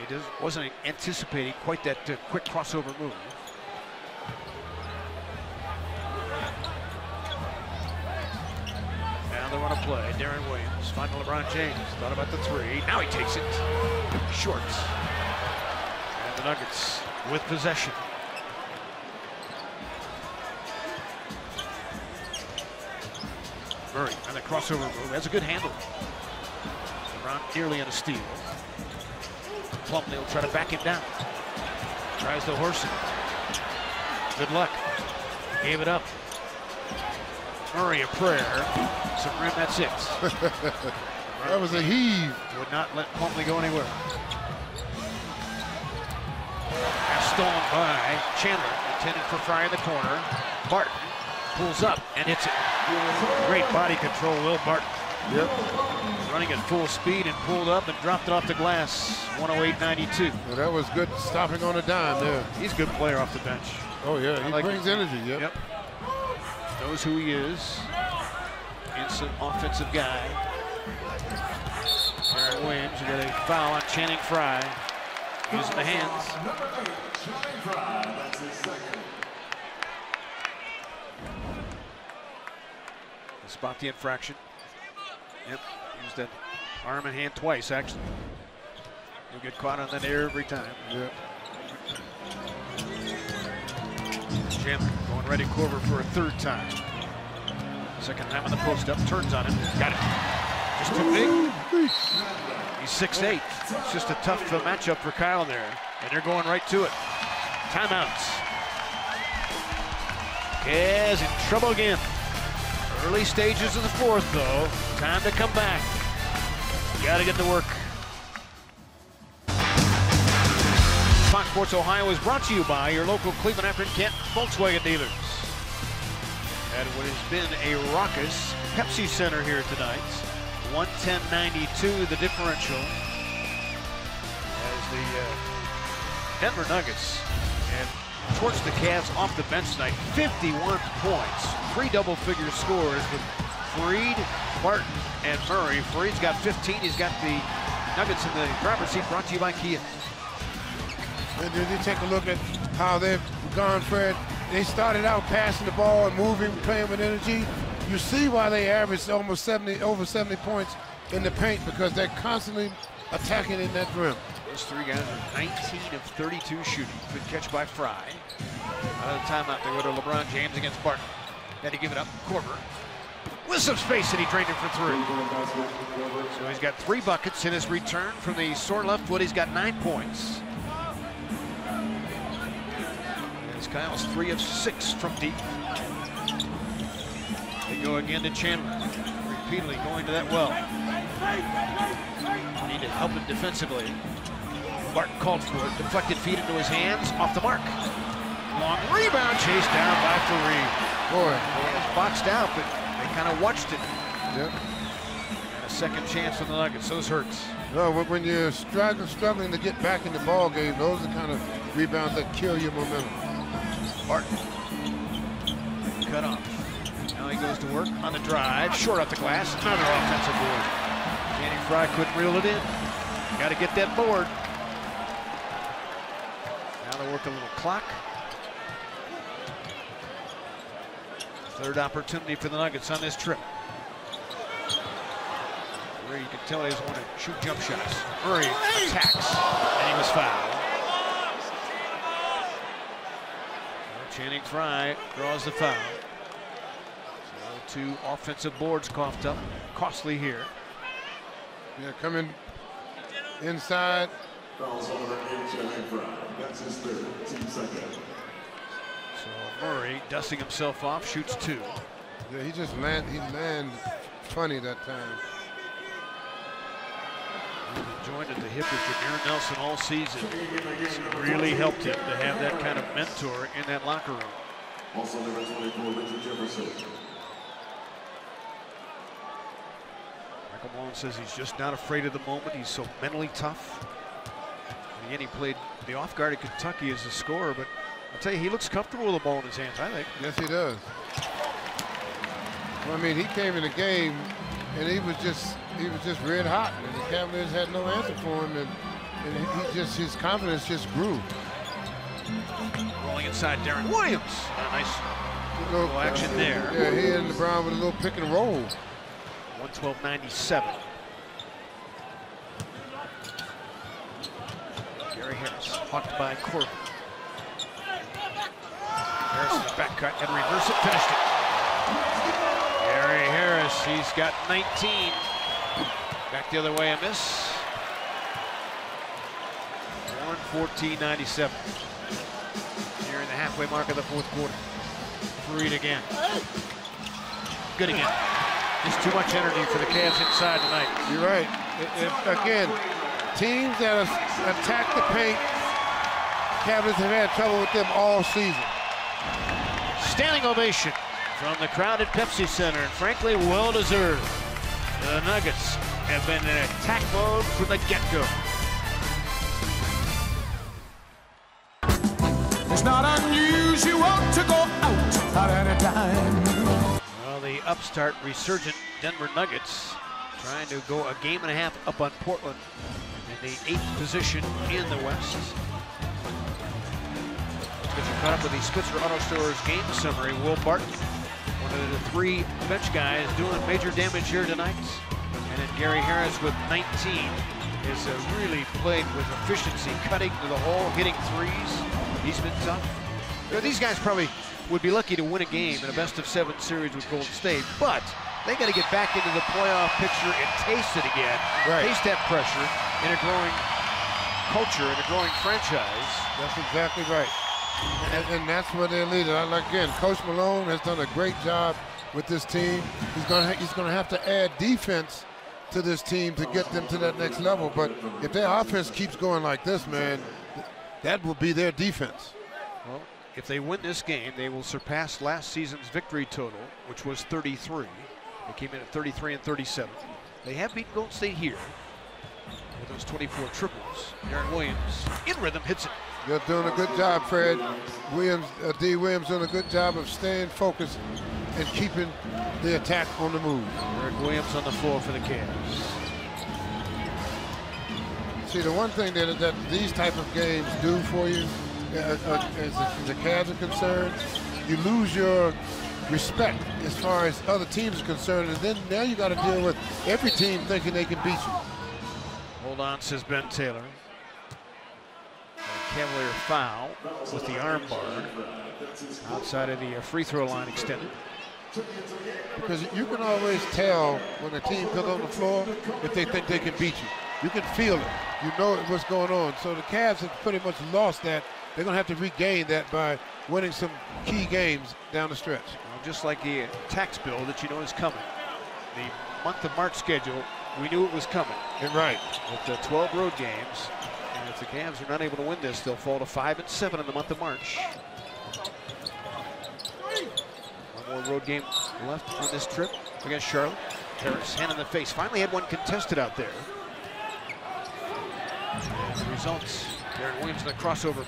He wasn't anticipating quite that quick crossover move. Now they want to play. Darren Williams, find LeBron James. Thought about the 3. Now he takes it. Short. And the Nuggets with possession. Murray on the crossover move. Has a good handle. LeBron nearly on a steal. Plumlee will try to back him down. Tries to horse it. Good luck. Gave it up. Murray a prayer. Some rim, that's it. That was a heave. Would not let Plumlee go anywhere. Pass stolen by Chandler. Intended for Fry in the corner. Barton pulls up and hits it. Great body control, Will Barton. Yep. Running at full speed and pulled up and dropped it off the glass. 108-92. Well, that was good stopping on a dime there. He's a good player off the bench. Oh, yeah. He brings energy. Yep. Knows who he is. Instant offensive guy. Darren Williams, you got a foul on Channing Frye. Using the hands. Spot the infraction. Yep, used that arm and hand twice, actually. You'll get caught on that air every time. Yep. Chandler going ready Korver for a 3rd time. Second time on the post-up, turns on him. Got it. Just too big. He's 6'8". It's just a tough matchup for Kyle there. And they're going right to it. Timeouts. Cavs in trouble again. Early stages of the 4th, though. Time to come back. Got to get to work. Fox Sports Ohio is brought to you by your local Cleveland Akron Kent Volkswagen dealers. at what has been a raucous Pepsi Center here tonight. 110-92 the differential as the Denver Nuggets have torched the Cavs off the bench tonight. 51 points, 3 double-figure scores with Freed, Barton, and Murray. Freed's got 15. He's got the Nuggets in the driver's seat, brought to you by Kia. And then you take a look at how they've gone, Fred. They started out passing the ball and moving, playing with energy. You see why they average almost over 70 points in the paint, because they're constantly attacking in that rim. Those 3 guys are 19 of 32 shooting. Good catch by Fry. Out of the timeout, they go to LeBron James against Barton. Had to give it up. Korver with some space, and he drained it for 3. So he's got 3 buckets in his return from the sore left foot. He's got 9 points. As Kyle's 3 of 6 from deep. They go again to Chandler. Repeatedly going to that well. Need to help him defensively. Barton called for it. Deflected feed into his hands. Off the mark. Long rebound. Chased down by Fareed. Boy. It was boxed out, but they kind of watched it. Yep. And a second chance for the Nuggets. Those hurts. No, when you're struggling to get back in the ball game, those are the kind of rebounds that kill your momentum. Barton. Cut off. Now he goes to work on the drive. Short off the glass. Another offensive board. Channing Frye couldn't reel it in. Got to get that board. Now they work a little clock. Third opportunity for the Nuggets on this trip. Where you can tell he doesn't want to shoot jump shots. Murray attacks, and he was fouled. So Channing Frye draws the foul. So 2 offensive boards coughed up. Costly here. Yeah, coming inside. Fouls on Channing Frye. That's his 3rd, team 2nd. So Murray dusting himself off, shoots 2. Yeah, he landed funny that time. He's been joined at the hip with Jameer Nelson all season. It's really helped him to have that kind of mentor in that locker room. Also number 24, Richard Jefferson. Michael Malone says he's just not afraid of the moment. He's so mentally tough. And again, he played the off guard at Kentucky as a scorer, but I'll tell you, he looks comfortable with the ball in his hands, I think. Yes, he does. Well, I mean, he came in the game and he was just red hot, and the Cavaliers had no answer for him, and his confidence just grew. Rolling inside, Darren Williams. A nice little action there. Yeah, he and LeBron with a little pick and roll. 112-97. Gary Harris, hawked by Corbin. Harris in the back cut and reverse it, finished it. Gary Harris, he's got 19. Back the other way, a miss. 114-97. Nearing the halfway mark of the 4th quarter. Freed again. Good again. Just too much energy for the Cavs inside tonight. You're right. Again, teams that attack the paint, Cavaliers have had trouble with them all season. Standing ovation from the crowd at Pepsi Center, and frankly, well-deserved. The Nuggets have been in attack mode from the get-go. It's not unusual to go out at any time. Well, the upstart, resurgent Denver Nuggets trying to go a game and a half up on Portland in the 8th position in the West. Let's get you caught up with the Spitzer Auto Stores game summary. Will Barton, one of the 3 bench guys doing major damage here tonight. And then Gary Harris with 19 has really played with efficiency, cutting to the hole, hitting 3s. He's been tough. You know, these guys probably would be lucky to win a game in a best-of-7 series with Golden State, but they got to get back into the playoff picture and taste it again. Right. Taste that pressure in a growing culture, in a growing franchise. That's exactly right. And that's what they're leading. Again, Coach Malone has done a great job with this team. He's going to have to add defense to this team to get them to that next level. But if their offense keeps going like this, man, that will be their defense. Well, If they win this game, they will surpass last season's victory total, which was 33. They came in at 33 and 37. They have beaten Golden State here with those 24 triples. Aaron Williams in rhythm hits it. You're doing a good job, Fred. D. Williams doing a good job of staying focused and keeping the attack on the move. Eric Williams on the floor for the Cavs. See, the one thing that these type of games do for you, as the Cavs are concerned, you lose your respect as far as other teams are concerned, and then now you got to deal with every team thinking they can beat you. Hold on, says Ben Taylor. Cavalier foul with the arm bar outside of the free throw line extended. Because you can always tell when a team comes on the floor if they think they can beat you. You can feel it. You know what's going on. So the Cavs have pretty much lost that. They're going to have to regain that by winning some key games down the stretch. Well, just like the tax bill that you know is coming. The month of March schedule, we knew it was coming. Right. With the 12 road games. And if the Cavs are not able to win this, they'll fall to 5 and 7 in the month of March. One more road game left on this trip against Charlotte. Harris, hand in the face. Finally had one contested out there. And the results, Aaron Williams in the crossover move.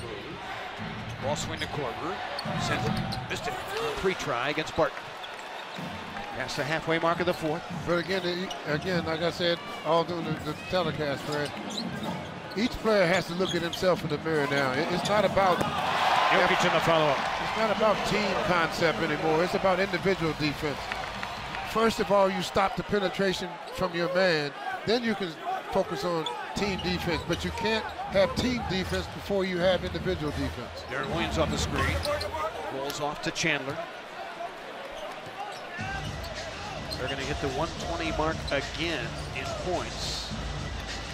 Ball swing to Korver. Sends it. Missed it. Pre-try against Barton. Past the halfway mark of the fourth. But again, like I said, all doing the telecast, Fred, each player has to look at himself in the mirror now. It's not about Jokic in the follow-up. It's not about team concept anymore. It's about individual defense. First of all, you stop the penetration from your man. Then you can focus on team defense. But you can't have team defense before you have individual defense. Aaron Williams off the screen. Rolls off to Chandler. They're going to hit the 120 mark again in points.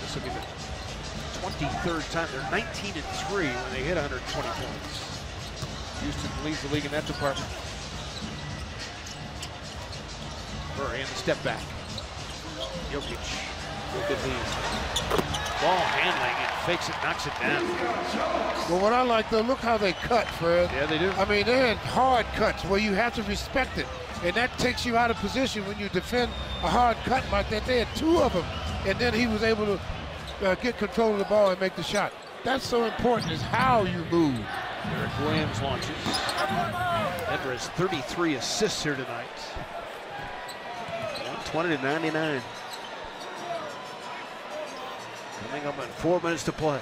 This will be the 23rd time. They're 19 and 3 when they hit 120 points. Houston leads the league in that department. Murray in the step back. Jokic with the lead. Ball handling and fakes it, knocks it down. Well, what I like though, look how they cut, Fred. Yeah, they do. I mean, they had hard cuts where you have to respect it. And that takes you out of position when you defend a hard cut like that. They had 2 of them. And then he was able to get control of the ball and make the shot. That's so important, is how you move. Eric Williams launches. Denver has 33 assists here tonight. 120 to 99. Coming up in 4 minutes to play.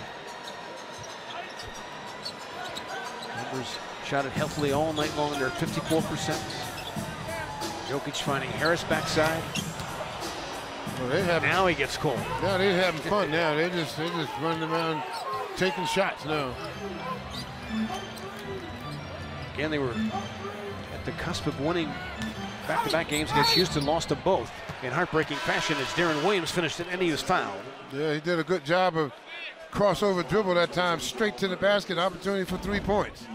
Denver's shot it healthily all night long. They're at 54%. Jokic finding Harris backside. Well, now he gets cold. Now they're having fun now. They're just running around taking shots now. Again, they were at the cusp of winning back-to-back games against Houston, lost to both in heartbreaking fashion as Darren Williams finished it and he was fouled. Yeah, he did a good job of crossover dribble that time, straight to the basket, opportunity for 3 points.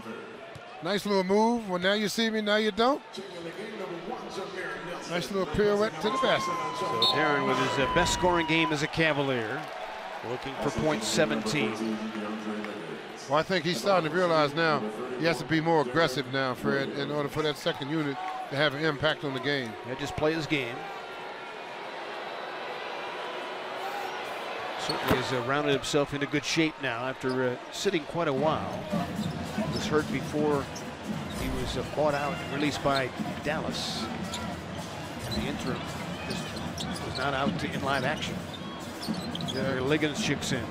Nice little move. Well, now you see me, now you don't. Nice little pirouette to the basket. So Darren with his best scoring game as a Cavalier, looking for point 17. Well, I think he's starting to realize now he has to be more aggressive now, Fred, in order for that second unit to have an impact on the game. Yeah, just play his game. Certainly has rounded himself into good shape now after sitting quite a while. He was hurt before he was bought out and released by Dallas. In the interim, just was not out in live action. Liggins checks in.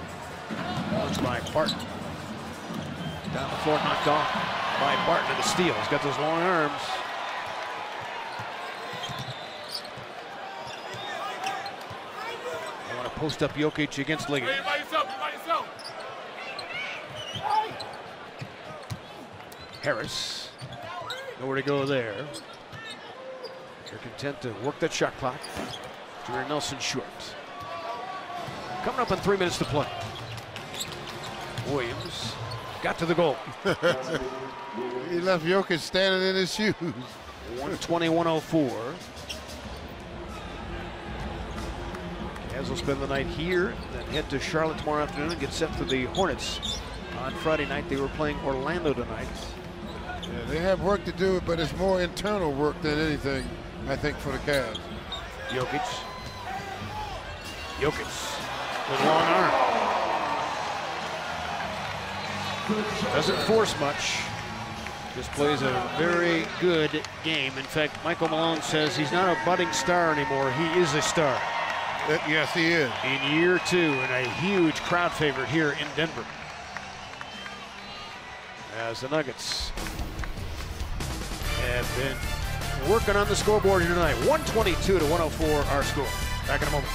Launched by Barton. Down the floor, knocked off by Barton at the steal. He's got those long arms. They want to post up Jokic against Liggins. By yourself. Harris, nowhere to go there. They're content to work that shot clock. Jameer Nelson short. Coming up in 3 minutes to play. Williams got to the goal. He left Jokic standing in his shoes. 120-104. Cavs will spend the night here, then head to Charlotte tomorrow afternoon and get set for the Hornets. On Friday night, they were playing Orlando tonight. Yeah, they have work to do, but it's more internal work than anything, I think, for the Cavs. Jokic with long arm. Doesn't force much. Just plays a very good game. In fact, Michael Malone says he's not a budding star anymore. He is a star. Yes, he is. In year 2, and a huge crowd favorite here in Denver. As the Nuggets have been working on the scoreboard here tonight. 122 to 104 our score. Back in a moment.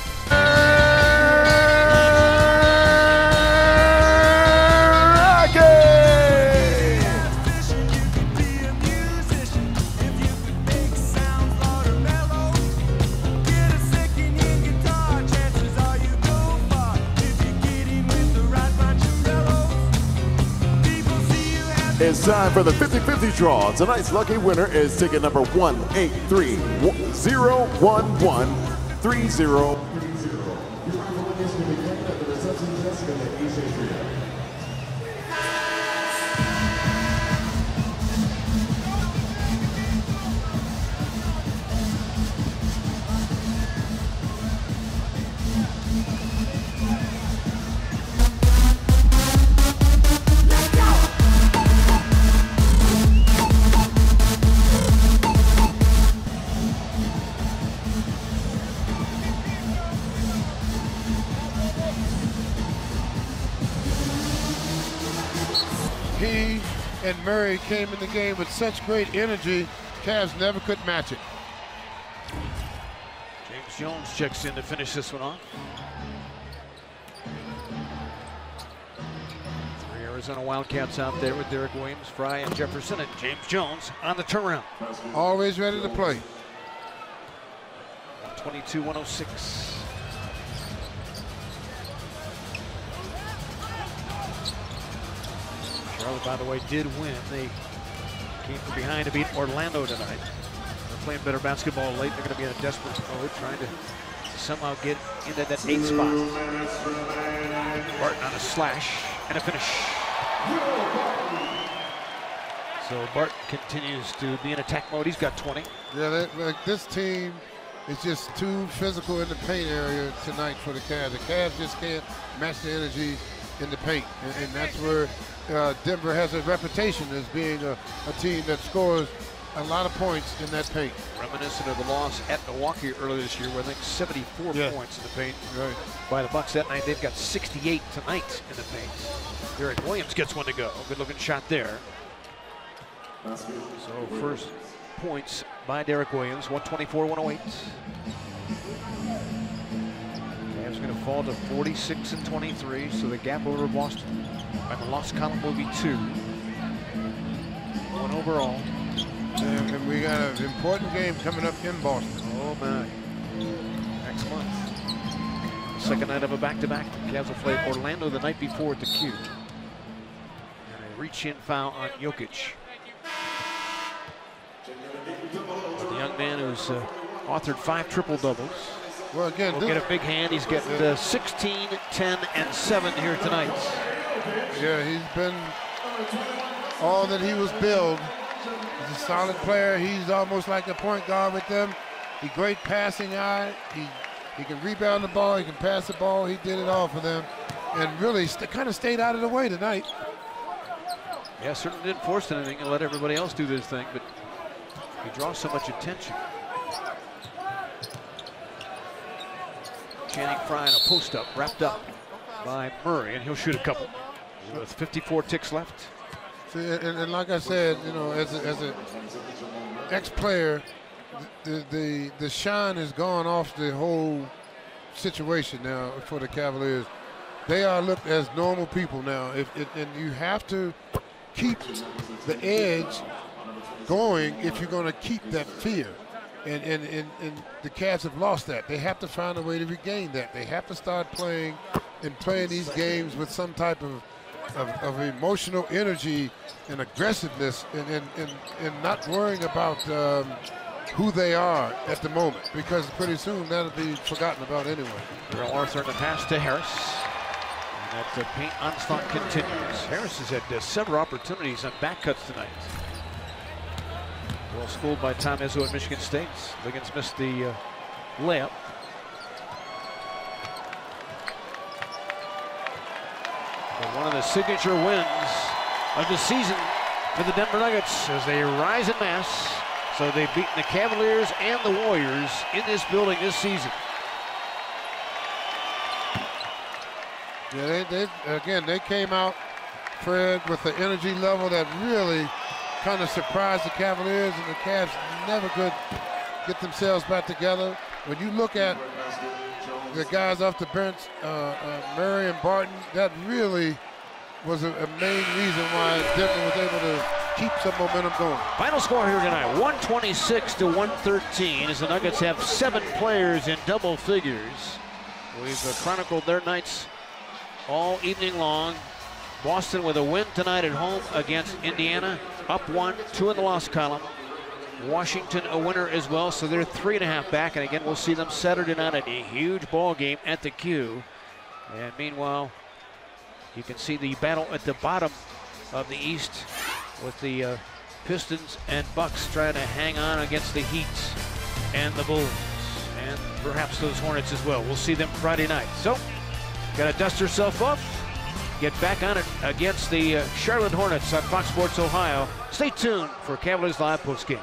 It's time for the 50-50 draw. Tonight's lucky winner is ticket number 183-011-30. He and Murray came in the game with such great energy, Cavs never could match it. James Jones checks in to finish this one off. 3 Arizona Wildcats out there with Derek Williams, Fry, and Jefferson, and James Jones on the turnaround. Always ready to play. 122-106. Charlotte, by the way, did win. They came from behind to beat Orlando tonight. They're playing better basketball late. They're going to be in a desperate mode, trying to somehow get into that 8th spot. Barton on a slash and a finish. So Barton continues to be in attack mode. He's got 20. Yeah, this team is just too physical in the paint area tonight for the Cavs. The Cavs just can't match the energy in the paint, and that's where Denver has a reputation as being a team that scores a lot of points in that paint. Reminiscent of the loss at Milwaukee earlier this year, where I think 74 points in the paint by the Bucks that night. They've got 68 tonight in the paint. Derek Williams gets one to go. Good looking shot there. So first points by Derek Williams, 124-108. Cavs going to fall to 46-23, so the gap over Boston by the loss column will be 2. 1 overall. And we got an important game coming up in Boston. Oh my. Next month. The second night of a back-to-back. Cavs will play Orlando the night before at the Q. And a reach-in foul on Jokic. The young man who's authored 5 triple-doubles. Well, again, will get a big hand. He's getting 16, 10, and 7 here tonight. Yeah, he's been all that he was billed. He's a solid player. He's almost like a point guard with them. He's great passing eye. He can rebound the ball. He can pass the ball. He did it all for them, and really kind of stayed out of the way tonight. Yeah, certainly didn't force anything and let everybody else do this thing, but he draws so much attention. Channing Frye in a post-up, wrapped up by Murray, and he'll shoot a couple with 54 ticks left. See, and like I said, you know, as an ex-player, the shine has gone off the whole situation now for the Cavaliers. They are looked as normal people now, and you have to keep the edge going if you're going to keep that fear. And the Cavs have lost that. They have to find a way to regain that. They have to start playing these games with some type of emotional energy and aggressiveness, and not worrying about who they are at the moment, because pretty soon that'll be forgotten about anyway. Earl Arthur in the pass to Harris. And that paint onslaught continues. Harris has had several opportunities on back cuts tonight. Well schooled by Tom Izzo at Michigan State. Liggins missed the layup. But one of the signature wins of the season for the Denver Nuggets as they rise in mass. So they've beaten the Cavaliers and the Warriors in this building this season. Yeah, they came out, Fred, with the energy level that really kind of surprised the Cavaliers, and the Cavs never could get themselves back together. When you look at the guys off the bench, Murray and Barton, that really was a main reason why Denver was able to keep some momentum going. Final score here tonight, 126-113, as the Nuggets have 7 players in double figures. We've chronicled their nights all evening long. Boston with a win tonight at home against Indiana, up 1, 2 in the loss column. Washington a winner as well, so they're 3.5 back, and again we'll see them Saturday night at a huge ball game at the Q. And meanwhile, you can see the battle at the bottom of the East with the Pistons and Bucks trying to hang on against the Heat and the Bulls, and perhaps those Hornets as well. We'll see them Friday night. So, got to dust herself off, get back on it against the Charlotte Hornets on Fox Sports Ohio. Stay tuned for Cavaliers Live postgame.